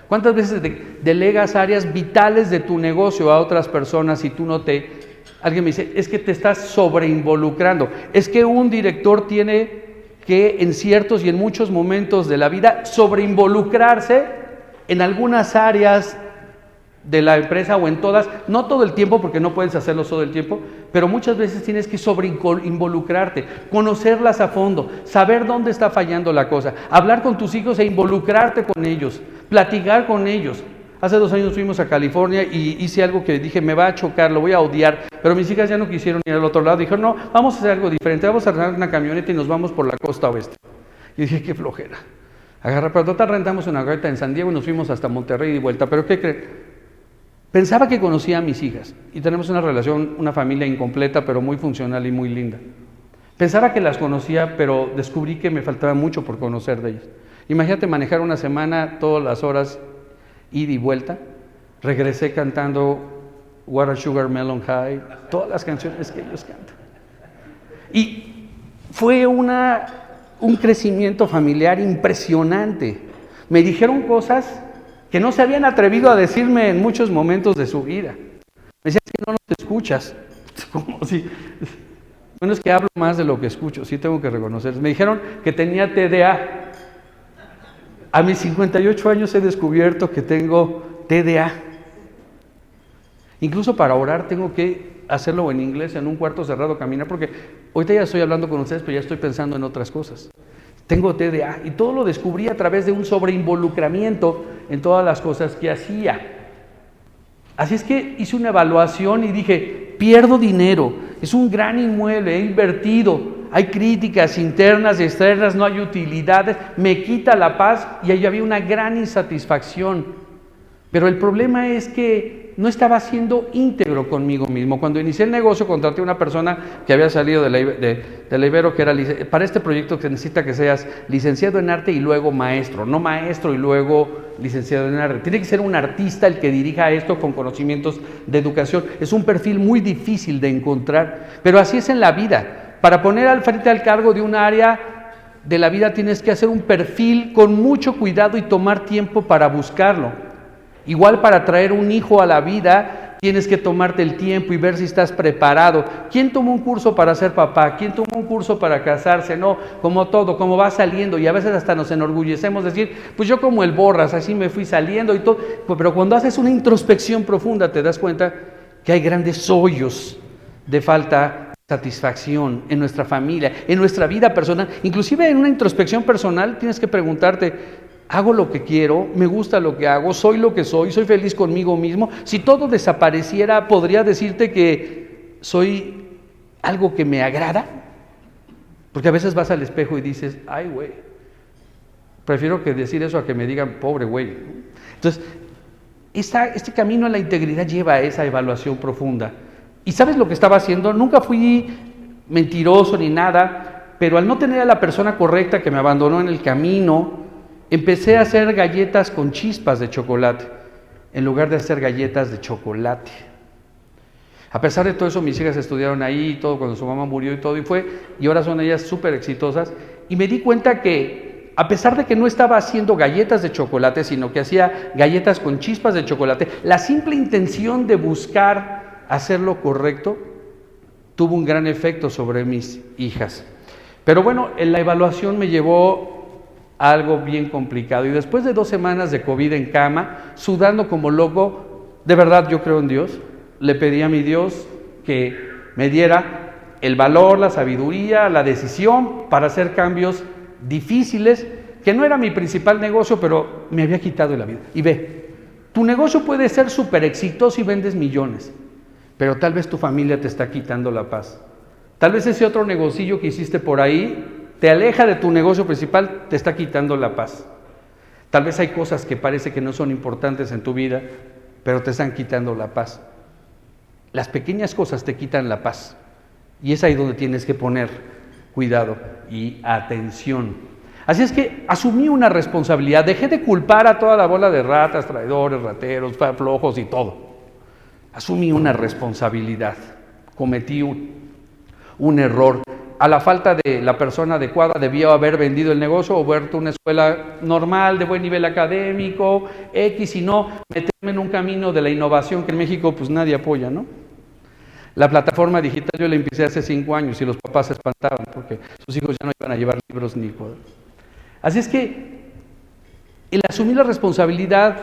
¿Cuántas veces delegas áreas vitales de tu negocio a otras personas y tú no alguien me dice, es que te estás sobreinvolucrando, es que un director tiene que en ciertos y en muchos momentos de la vida sobreinvolucrarse en algunas áreas de la empresa o en todas, no todo el tiempo porque no puedes hacerlo todo el tiempo, pero muchas veces tienes que sobreinvolucrarte, conocerlas a fondo, saber dónde está fallando la cosa, hablar con tus hijos e involucrarte con ellos, platicar con ellos. Hace 2 años fuimos a California y hice algo que dije, me va a chocar, lo voy a odiar, pero mis hijas ya no quisieron ir al otro lado, dijeron, no, vamos a hacer algo diferente, vamos a rentar una camioneta y nos vamos por la costa oeste. Y dije, qué flojera. Pero total rentamos una camioneta en San Diego y nos fuimos hasta Monterrey y vuelta, pero ¿qué creen? Pensaba que conocía a mis hijas y tenemos una relación, una familia incompleta, pero muy funcional y muy linda. Pensaba que las conocía, pero descubrí que me faltaba mucho por conocer de ellas. Imagínate manejar una semana, todas las horas, ida y vuelta. Regresé cantando Water Sugar Melon High, todas las canciones que ellos cantan. Y fue un crecimiento familiar impresionante. Me dijeron cosas que no se habían atrevido a decirme en muchos momentos de su vida. Me decían que no nos escuchas. Como si... Bueno, es que hablo más de lo que escucho, sí tengo que reconocer. Me dijeron que tenía TDA. A mis 58 años he descubierto que tengo TDA. Incluso para orar tengo que hacerlo en inglés, en un cuarto cerrado, caminar, porque ahorita ya estoy hablando con ustedes, pero ya estoy pensando en otras cosas. Tengo TDA y todo lo descubrí a través de un sobreinvolucramiento en todas las cosas que hacía. Así es que hice una evaluación y dije, pierdo dinero, es un gran inmueble, he invertido, hay críticas internas y externas, no hay utilidades, me quita la paz y ahí había una gran insatisfacción. Pero el problema es que no estaba siendo íntegro conmigo mismo. Cuando inicié el negocio contraté a una persona que había salido de la Ibero, que era para este proyecto que necesita que seas licenciado en arte y luego maestro, no maestro y luego licenciado en arte. Tiene que ser un artista el que dirija esto con conocimientos de educación. Es un perfil muy difícil de encontrar, pero así es en la vida. Para poner al frente al cargo de un área de la vida tienes que hacer un perfil con mucho cuidado y tomar tiempo para buscarlo. Igual para traer un hijo a la vida tienes que tomarte el tiempo y ver si estás preparado. ¿Quién tomó un curso para ser papá? ¿Quién tomó un curso para casarse? No, como todo, como va saliendo, y a veces hasta nos enorgullecemos decir, pues yo como el Borras, así me fui saliendo y todo, pero cuando haces una introspección profunda te das cuenta que hay grandes hoyos de falta de satisfacción en nuestra familia, en nuestra vida personal. Inclusive en una introspección personal tienes que preguntarte, ¿hago lo que quiero? ¿Me gusta lo que hago? ¿Soy lo que soy? ¿Soy feliz conmigo mismo? Si todo desapareciera, ¿podría decirte que soy algo que me agrada? Porque a veces vas al espejo y dices, ay, güey, prefiero que decir eso a que me digan, pobre güey. Entonces, este camino a la integridad lleva a esa evaluación profunda. ¿Y sabes lo que estaba haciendo? Nunca fui mentiroso ni nada, pero al no tener a la persona correcta que me abandonó en el camino, empecé a hacer galletas con chispas de chocolate, en lugar de hacer galletas de chocolate. A pesar de todo eso, mis hijas estudiaron ahí y todo, cuando su mamá murió y todo, y ahora son ellas súper exitosas. Y me di cuenta que, a pesar de que no estaba haciendo galletas de chocolate, sino que hacía galletas con chispas de chocolate, la simple intención de buscar hacer lo correcto tuvo un gran efecto sobre mis hijas. Pero bueno, en la evaluación me llevó a algo bien complicado. Y después de 2 semanas de COVID en cama, sudando como loco, de verdad yo creo en Dios, le pedí a mi Dios que me diera el valor, la sabiduría, la decisión para hacer cambios difíciles, que no era mi principal negocio, pero me había quitado la vida. Y ve, tu negocio puede ser súper exitoso y vendes millones, pero tal vez tu familia te está quitando la paz. Tal vez ese otro negocillo que hiciste por ahí te aleja de tu negocio principal, te está quitando la paz. Tal vez hay cosas que parece que no son importantes en tu vida, pero te están quitando la paz. Las pequeñas cosas te quitan la paz. Y es ahí donde tienes que poner cuidado y atención. Así es que asumí una responsabilidad. Dejé de culpar a toda la bola de ratas, traidores, rateros, flojos y todo. Asumí una responsabilidad. Cometí un error. A la falta de la persona adecuada debió haber vendido el negocio o vuelto una escuela normal, de buen nivel académico, X, y no meterme en un camino de la innovación que en México pues nadie apoya, ¿no? La plataforma digital yo la empecé hace 5 años y los papás se espantaban porque sus hijos ya no iban a llevar libros ni cuadernos. Así es que el asumir la responsabilidad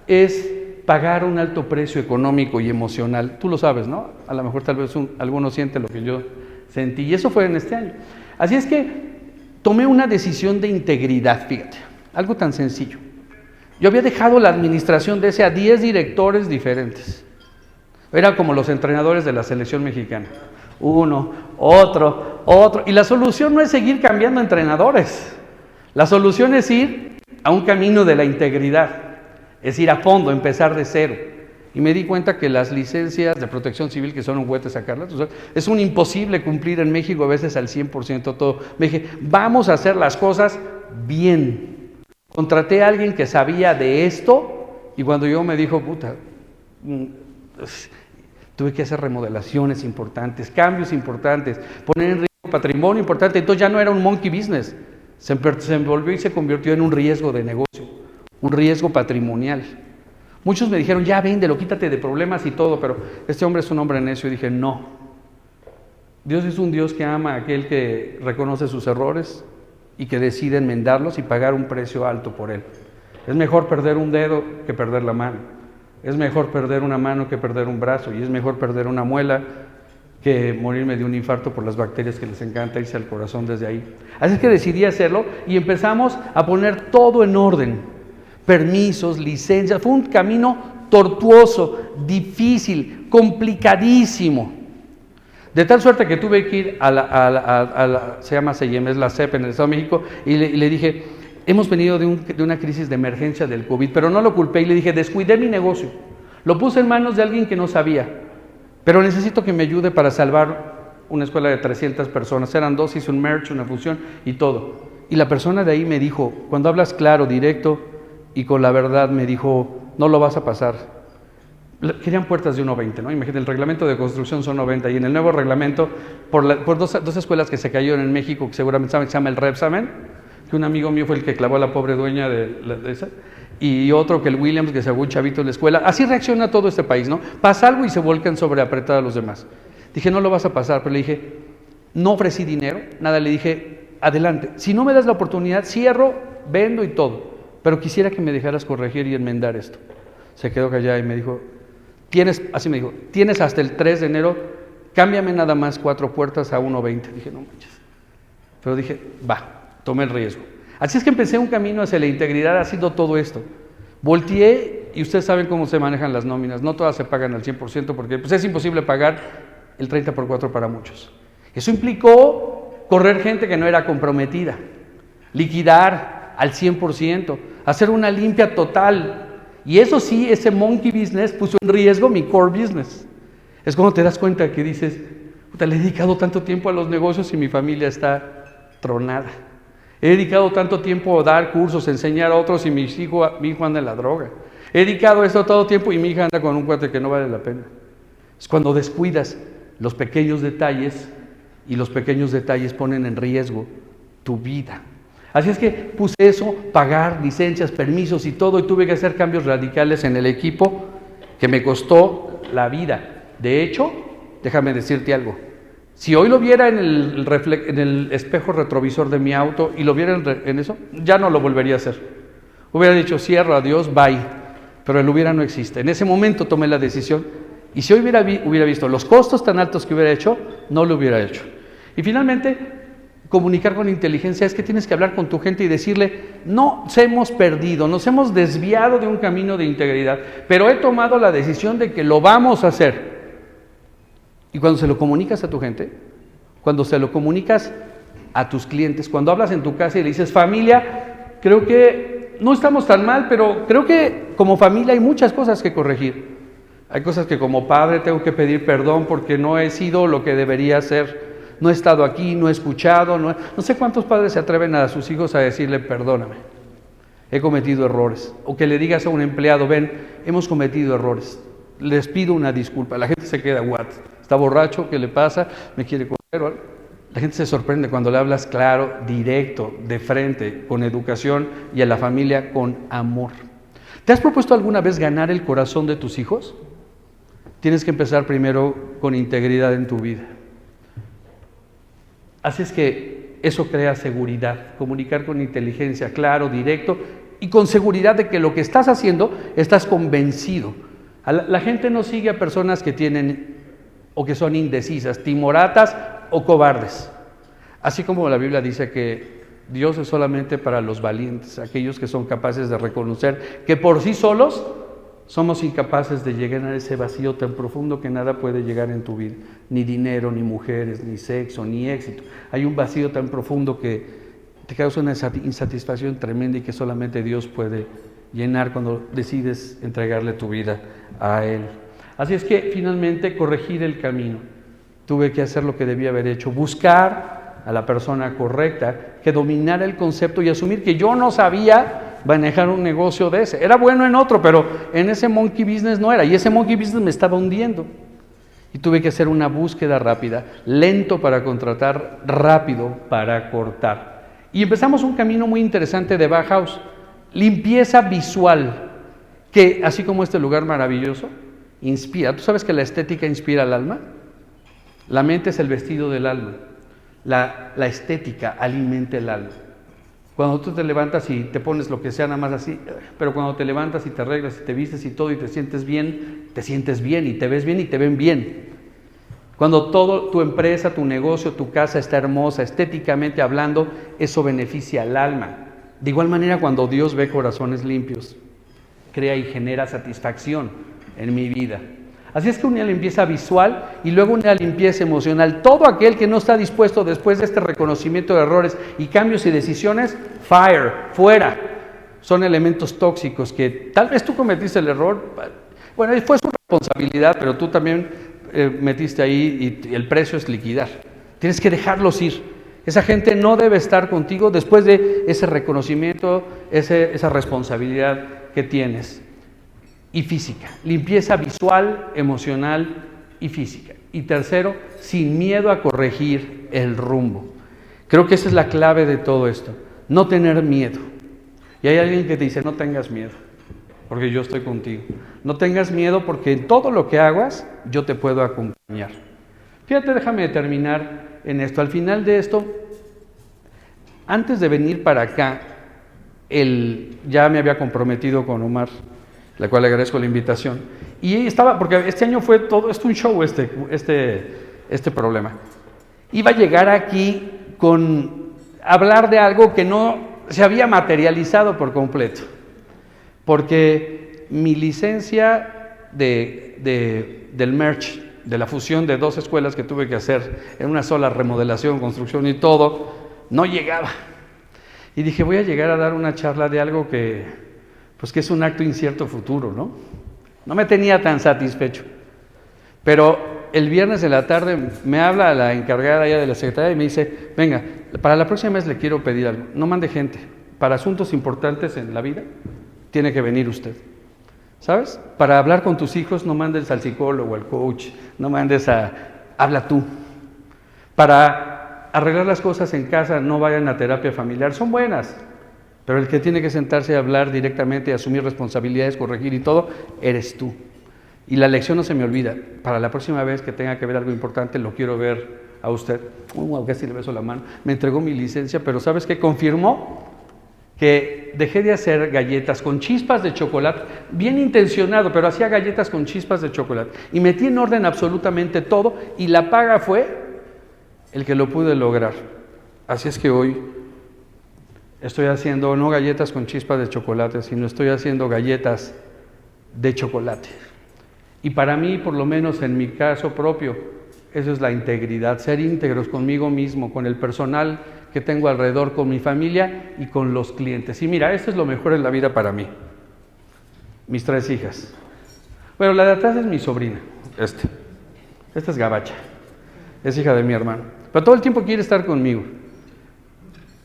es pagar un alto precio económico y emocional. Tú lo sabes, ¿no? A lo mejor tal vez algunos sienten lo que yo sentí, y eso fue en este año. Así es que tomé una decisión de integridad, fíjate, algo tan sencillo. Yo había dejado la administración de ese a 10 directores diferentes. Era como los entrenadores de la selección mexicana. Uno, otro, y la solución no es seguir cambiando entrenadores. La solución es ir a un camino de la integridad, es ir a fondo, empezar de cero. Y me di cuenta que las licencias de protección civil, que son un juguete sacarlas, es un imposible cumplir en México a veces al 100% todo. Me dije, vamos a hacer las cosas bien. Contraté a alguien que sabía de esto y cuando yo me dijo, puta, tuve que hacer remodelaciones importantes, cambios importantes, poner en riesgo patrimonio importante. Entonces ya no era un monkey business, se envolvió y se convirtió en un riesgo de negocio, un riesgo patrimonial. Muchos me dijeron, ya véndelo, quítate de problemas y todo, pero este hombre es un hombre necio. Y dije, no. Dios es un Dios que ama a aquel que reconoce sus errores y que decide enmendarlos y pagar un precio alto por él. Es mejor perder un dedo que perder la mano. Es mejor perder una mano que perder un brazo. Y es mejor perder una muela que morirme de un infarto por las bacterias que les encanta irse al corazón desde ahí. Así es que decidí hacerlo y empezamos a poner todo en orden. Permisos, licencias, fue un camino tortuoso, difícil, complicadísimo. De tal suerte que tuve que ir se llama SEIEM, es la CEP en el Estado de México, y le dije, hemos venido de una crisis de emergencia del COVID, pero no lo culpé y le dije, descuidé mi negocio, lo puse en manos de alguien que no sabía, pero necesito que me ayude para salvar una escuela de 300 personas, eran 2, hice un merge, una fusión y todo. Y la persona de ahí me dijo, cuando hablas claro, directo, y con la verdad me dijo, no lo vas a pasar. Querían puertas de 1.20, ¿no? Imagínate, el reglamento de construcción son 90 y en el nuevo reglamento, por dos escuelas que se cayeron en México, que seguramente saben, se llama el Repsamen, que un amigo mío fue el que clavó a la pobre dueña de esa, y otro que el Williams, que se ahogó un chavito en la escuela. Así reacciona todo este país, ¿no? Pasa algo y se volcan sobre apretar a los demás. Dije, no lo vas a pasar, pero le dije, no ofrecí dinero, nada, le dije, adelante. Si no me das la oportunidad, cierro, vendo y todo. Pero quisiera que me dejaras corregir y enmendar esto. Se quedó callada y me dijo, así me dijo, tienes hasta el 3 de enero, cámbiame nada más 4 puertas a 1.20. Dije, no manches. Pero dije, va, tomé el riesgo. Así es que empecé un camino hacia la integridad haciendo todo esto. Volteé y ustedes saben cómo se manejan las nóminas. No todas se pagan al 100% porque pues, es imposible pagar el 30x4 para muchos. Eso implicó correr gente que no era comprometida, liquidar al 100%, hacer una limpia total. Y eso sí, ese monkey business puso en riesgo mi core business. Es cuando te das cuenta que dices, puta, le he dedicado tanto tiempo a los negocios y mi familia está tronada. He dedicado tanto tiempo a dar cursos, a enseñar a otros y mi hijo anda en la droga. He dedicado esto todo tiempo y mi hija anda con un cuate que no vale la pena. Es cuando descuidas los pequeños detalles y los pequeños detalles ponen en riesgo tu vida. Así es que puse eso, pagar licencias, permisos y todo, y tuve que hacer cambios radicales en el equipo que me costó la vida. De hecho, déjame decirte algo. Si hoy lo viera en el espejo retrovisor de mi auto y lo viera en eso, ya no lo volvería a hacer. Hubiera dicho, cierro, adiós, bye. Pero el hubiera no existe. En ese momento tomé la decisión y si hoy hubiera visto los costos tan altos que hubiera hecho, no lo hubiera hecho. Y finalmente, comunicar con inteligencia es que tienes que hablar con tu gente y decirle, nos hemos perdido, nos hemos desviado de un camino de integridad, pero he tomado la decisión de que lo vamos a hacer. Y cuando se lo comunicas a tu gente, cuando se lo comunicas a tus clientes, cuando hablas en tu casa y le dices, familia, creo que no estamos tan mal, pero creo que como familia hay muchas cosas que corregir. Hay cosas que como padre tengo que pedir perdón porque no he sido lo que debería ser. No he estado aquí, no he escuchado, no sé cuántos padres se atreven a sus hijos a decirle, perdóname, he cometido errores. O que le digas a un empleado, ven, hemos cometido errores, les pido una disculpa. La gente se queda, what? ¿Está borracho? ¿Qué le pasa? ¿Me quiere comer? La gente se sorprende cuando le hablas claro, directo, de frente, con educación y a la familia con amor. ¿Te has propuesto alguna vez ganar el corazón de tus hijos? Tienes que empezar primero con integridad en tu vida. Así es que eso crea seguridad, comunicar con inteligencia, claro, directo y con seguridad de que lo que estás haciendo estás convencido. La gente no sigue a personas que tienen o que son indecisas, timoratas o cobardes. Así como la Biblia dice que Dios es solamente para los valientes, aquellos que son capaces de reconocer que por sí solos somos incapaces de llegar a ese vacío tan profundo que nada puede llegar en tu vida, ni dinero, ni mujeres, ni sexo, ni éxito. Hay un vacío tan profundo que te causa una insatisfacción tremenda y que solamente Dios puede llenar cuando decides entregarle tu vida a Él. Así es que finalmente corregir el camino. Tuve que hacer lo que debía haber hecho, buscar a la persona correcta que dominara el concepto y asumir que yo no sabía manejar un negocio de ese. Era bueno en otro, pero en ese monkey business no era, y ese monkey business me estaba hundiendo. Y tuve que hacer una búsqueda rápida, lento para contratar, rápido para cortar. Y empezamos un camino muy interesante de Bauhaus, limpieza visual, que así como este lugar maravilloso, inspira. ¿Tú sabes que la estética inspira al alma? La mente es el vestido del alma. La estética alimenta el alma. Cuando tú te levantas y te pones lo que sea nada más así, pero cuando te levantas y te arreglas y te vistes y todo y te sientes bien y te ves bien y te ven bien. Cuando todo tu empresa, tu negocio, tu casa está hermosa, estéticamente hablando, eso beneficia al alma. De igual manera, cuando Dios ve corazones limpios, crea y genera satisfacción en mi vida. Así es que una limpieza visual y luego una limpieza emocional. Todo aquel que no está dispuesto después de este reconocimiento de errores y cambios y decisiones, fuera. Son elementos tóxicos que tal vez tú cometiste el error, bueno, fue su responsabilidad, pero tú también metiste ahí y el precio es liquidar. Tienes que dejarlos ir. Esa gente no debe estar contigo después de ese reconocimiento, esa responsabilidad que tienes. Y física, limpieza visual, emocional y física. Y tercero, sin miedo a corregir el rumbo. Creo que esa es la clave de todo esto, no tener miedo. Y hay alguien que te dice, no tengas miedo, porque yo estoy contigo. No tengas miedo porque en todo lo que hagas, yo te puedo acompañar. Fíjate, déjame terminar en esto. Al final de esto, antes de venir para acá, ya me había comprometido con Omar, la cual le agradezco la invitación. Y estaba, porque este año fue todo, es un show este problema. Iba a llegar aquí con hablar de algo que no se había materializado por completo. Porque mi licencia del merge, de la fusión de dos escuelas que tuve que hacer en una sola remodelación, construcción y todo, no llegaba. Y dije, voy a llegar a dar una charla de algo que es un acto incierto futuro, ¿no? No me tenía tan satisfecho. Pero el viernes en la tarde me habla la encargada allá de la secretaría y me dice, venga, para la próxima vez le quiero pedir algo, no mande gente, para asuntos importantes en la vida, tiene que venir usted. ¿sabes? Para hablar con tus hijos no mandes al psicólogo, al coach, no mandes habla tú. Para arreglar las cosas en casa no vayan a terapia familiar, son buenas, pero el que tiene que sentarse a hablar directamente, asumir responsabilidades, corregir y todo, eres tú. Y la lección no se me olvida, para la próxima vez que tenga que ver algo importante, lo quiero ver a usted. Casi le beso la mano, me entregó mi licencia, pero ¿sabes qué? Confirmó que dejé de hacer galletas con chispas de chocolate, bien intencionado, pero hacía galletas con chispas de chocolate. Y metí en orden absolutamente todo y la paga fue el que lo pude lograr. Así es que hoy estoy haciendo no galletas con chispas de chocolate, sino estoy haciendo galletas de chocolate. Y para mí, por lo menos en mi caso propio, eso es la integridad, ser íntegros conmigo mismo, con el personal que tengo alrededor, con mi familia y con los clientes. Y mira, esto es lo mejor en la vida para mí. Mis 3 hijas. Bueno, la de atrás es mi sobrina, esta es gabacha, es hija de mi hermano. Pero todo el tiempo quiere estar conmigo.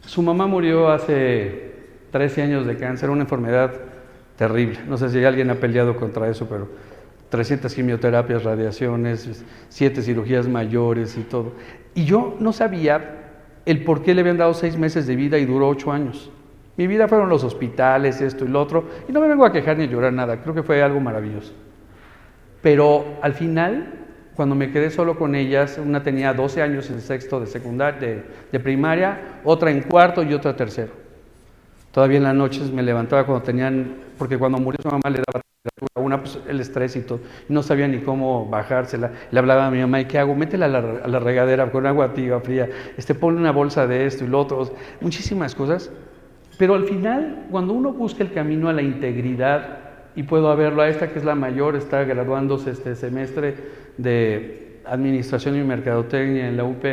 Su mamá murió hace 13 años de cáncer, una enfermedad terrible. No sé si alguien ha peleado contra eso, pero 300 quimioterapias, radiaciones, 7 cirugías mayores y todo. Y yo no sabía el por qué le habían dado 6 meses de vida y duró 8 años. Mi vida fueron los hospitales, esto y lo otro, y no me vengo a quejar ni a llorar nada, creo que fue algo maravilloso. Pero al final, cuando me quedé solo con ellas, una tenía 12 años en sexto de secundaria, de primaria, otra en cuarto y otra tercero. Todavía en las noches me levantaba porque cuando murió su mamá le daba temperatura, pues el estrés y todo, y no sabía ni cómo bajársela. Le hablaba a mi mamá, ¿y qué hago? Métela a la regadera con agua tibia, fría, ponle una bolsa de esto y lo otro, muchísimas cosas. Pero al final, cuando uno busca el camino a la integridad, y puedo verlo a esta que es la mayor, está graduándose este semestre de Administración y Mercadotecnia en la UP,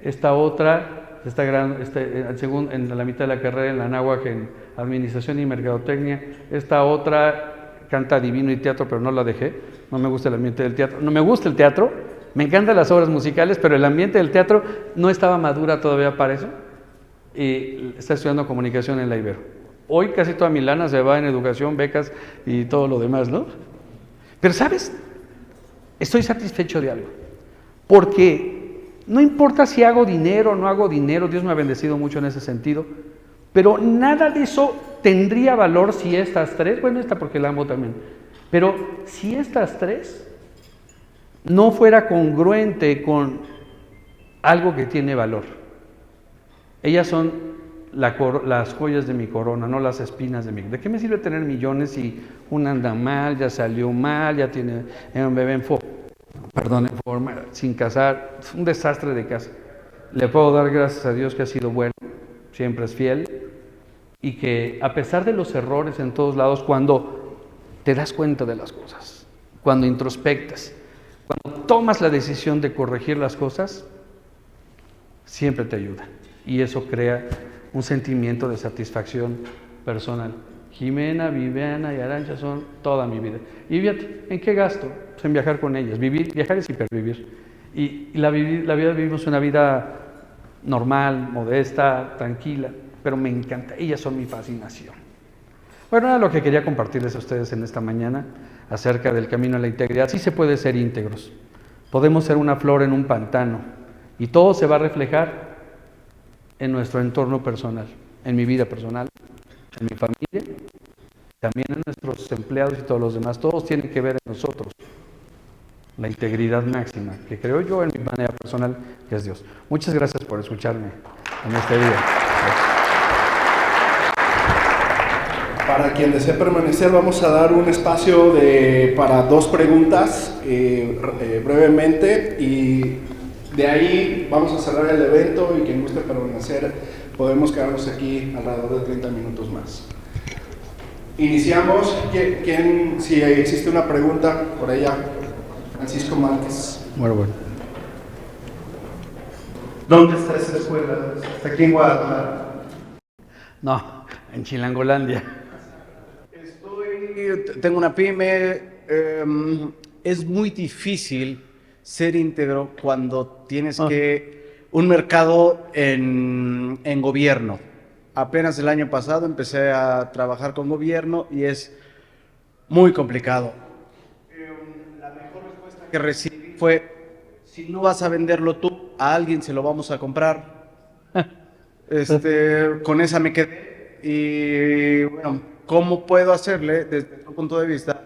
esta otra está en la mitad de la carrera en la Anáhuac en Administración y Mercadotecnia, esta otra canta divino y teatro, pero no la dejé, no me gusta el ambiente del teatro, no me gusta el teatro, me encantan las obras musicales, pero el ambiente del teatro no estaba madura todavía para eso, y está estudiando comunicación en la Ibero. Hoy casi toda mi lana se va en educación, becas y todo lo demás, ¿no? Pero ¿sabes? Estoy satisfecho de algo, porque no importa si hago dinero o no hago dinero, Dios me ha bendecido mucho en ese sentido, pero nada de eso tendría valor si estas 3, bueno, esta porque la amo también, pero si estas 3 no fuera congruente con algo que tiene valor. Ellas son las joyas de mi corona, no las espinas de mi. ¿De qué me sirve tener millones si una anda mal, ya salió mal, ya tiene un bebé en forma, sin casar? Es un desastre de casa. Le puedo dar gracias a Dios que ha sido bueno, siempre es fiel, y que a pesar de los errores en todos lados, cuando te das cuenta de las cosas, cuando introspectas, cuando tomas la decisión de corregir las cosas, siempre te ayuda. Y eso crea un sentimiento de satisfacción personal. Jimena, Viviana y Arancha son toda mi vida. Y fíjate, ¿en qué gasto? Pues en viajar con ellas. Viajar es hipervivir. Y la vida vivimos una vida normal, modesta, tranquila, pero me encanta. Ellas son mi fascinación. Bueno, era lo que quería compartirles a ustedes en esta mañana acerca del camino a la integridad. Sí se puede ser íntegros. Podemos ser una flor en un pantano y todo se va a reflejar en nuestro entorno personal, en mi vida personal, en mi familia, también en nuestros empleados y todos los demás. Todos tienen que ver en nosotros la integridad máxima, que creo yo en mi manera personal, que es Dios. Muchas gracias por escucharme en este día. Para quien desee permanecer, vamos a dar un espacio para 2 preguntas brevemente, y de ahí vamos a cerrar el evento, y quien guste permanecer, podemos quedarnos aquí alrededor de 30 minutos más. Iniciamos. Si existe una pregunta por allá. Francisco Márquez. Bueno. ¿Dónde está esa escuela? ¿Está aquí en Guadalajara? No, en Chilangolandia. Tengo una pyme. Es muy difícil ser íntegro cuando tienes un mercado en gobierno. Apenas el año pasado empecé a trabajar con gobierno y es muy complicado. La mejor respuesta que recibí fue, si no vas a venderlo tú, a alguien se lo vamos a comprar. Con esa me quedé. Y bueno, ¿cómo puedo hacerle desde tu punto de vista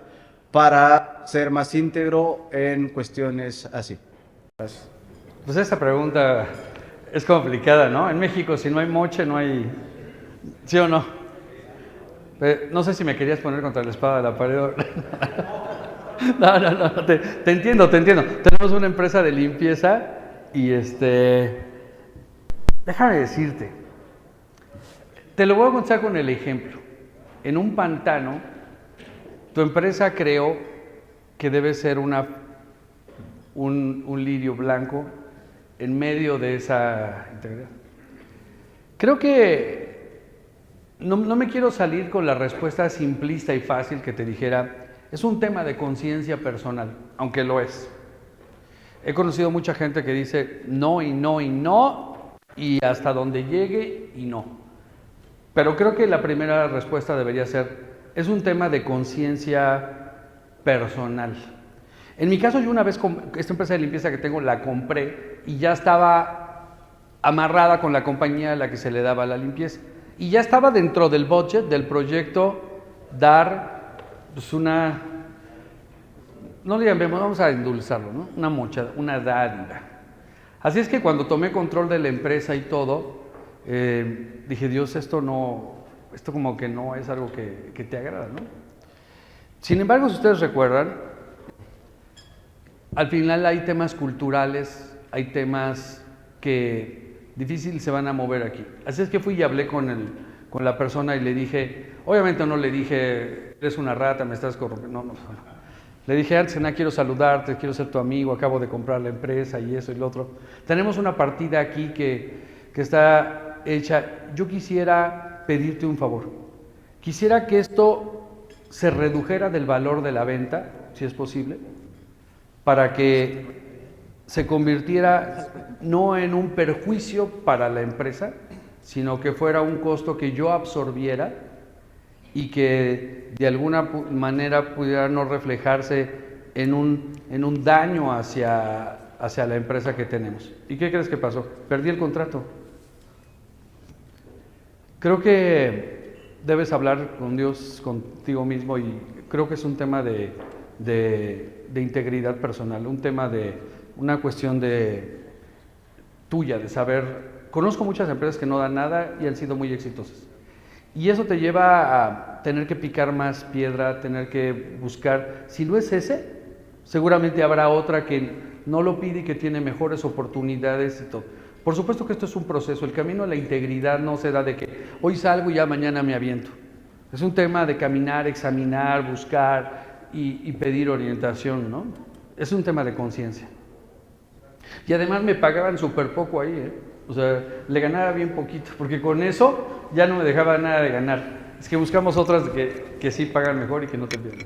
para ser más íntegro en cuestiones así? Gracias. Pues esta pregunta es complicada, ¿no? En México, si no hay moche, no hay... ¿Sí o no? No sé si me querías poner contra la espada de la pared. No, te entiendo, te entiendo. Tenemos una empresa de limpieza y déjame decirte, te lo voy a contar con el ejemplo. En un pantano, tu empresa creó que debe ser un lirio blanco en medio de esa integridad. Creo que no me quiero salir con la respuesta simplista y fácil que te dijera, es un tema de conciencia personal, aunque lo es. He conocido mucha gente que dice no y no y no, y hasta donde llegue y no. Pero creo que la primera respuesta debería ser, es un tema de conciencia personal. En mi caso, yo una vez, esta empresa de limpieza que tengo, la compré y ya estaba amarrada con la compañía a la que se le daba la limpieza. Y ya estaba dentro del budget del proyecto dar pues no le llamemos, vamos a endulzarlo, ¿no? Una mocha, una dádiva. Así es que cuando tomé control de la empresa y todo, dije, Dios, esto como que no es algo que te agrada, ¿no? Sin embargo, si ustedes recuerdan, al final hay temas culturales, hay temas que difícil se van a mover aquí. Así es que fui y hablé con la persona y le dije, obviamente no le dije, eres una rata, me estás corrompiendo, no. Le dije, antes nada, quiero saludarte, quiero ser tu amigo, acabo de comprar la empresa y eso y lo otro. Tenemos una partida aquí que está hecha. Yo quisiera pedirte un favor. Quisiera que esto se redujera del valor de la venta, si es posible, para que se convirtiera no en un perjuicio para la empresa, sino que fuera un costo que yo absorbiera y que de alguna manera pudiera no reflejarse en un daño hacia la empresa que tenemos. ¿Y qué crees que pasó? Perdí el contrato. Creo que debes hablar con Dios, contigo mismo, y creo que es un tema de integridad personal, un tema una cuestión tuya, de saber. Conozco muchas empresas que no dan nada y han sido muy exitosas. Y eso te lleva a tener que picar más piedra, tener que buscar. Si no es ese, seguramente habrá otra que no lo pide y que tiene mejores oportunidades y todo. Por supuesto que esto es un proceso. El camino a la integridad no se da de que hoy salgo y ya mañana me aviento. Es un tema de caminar, examinar, buscar y pedir orientación, ¿no? Es un tema de conciencia. Y además me pagaban súper poco ahí, ¿eh? O sea, le ganaba bien poquito, porque con eso ya no me dejaba nada de ganar. Es que buscamos otras que sí pagan mejor y que no te pierden.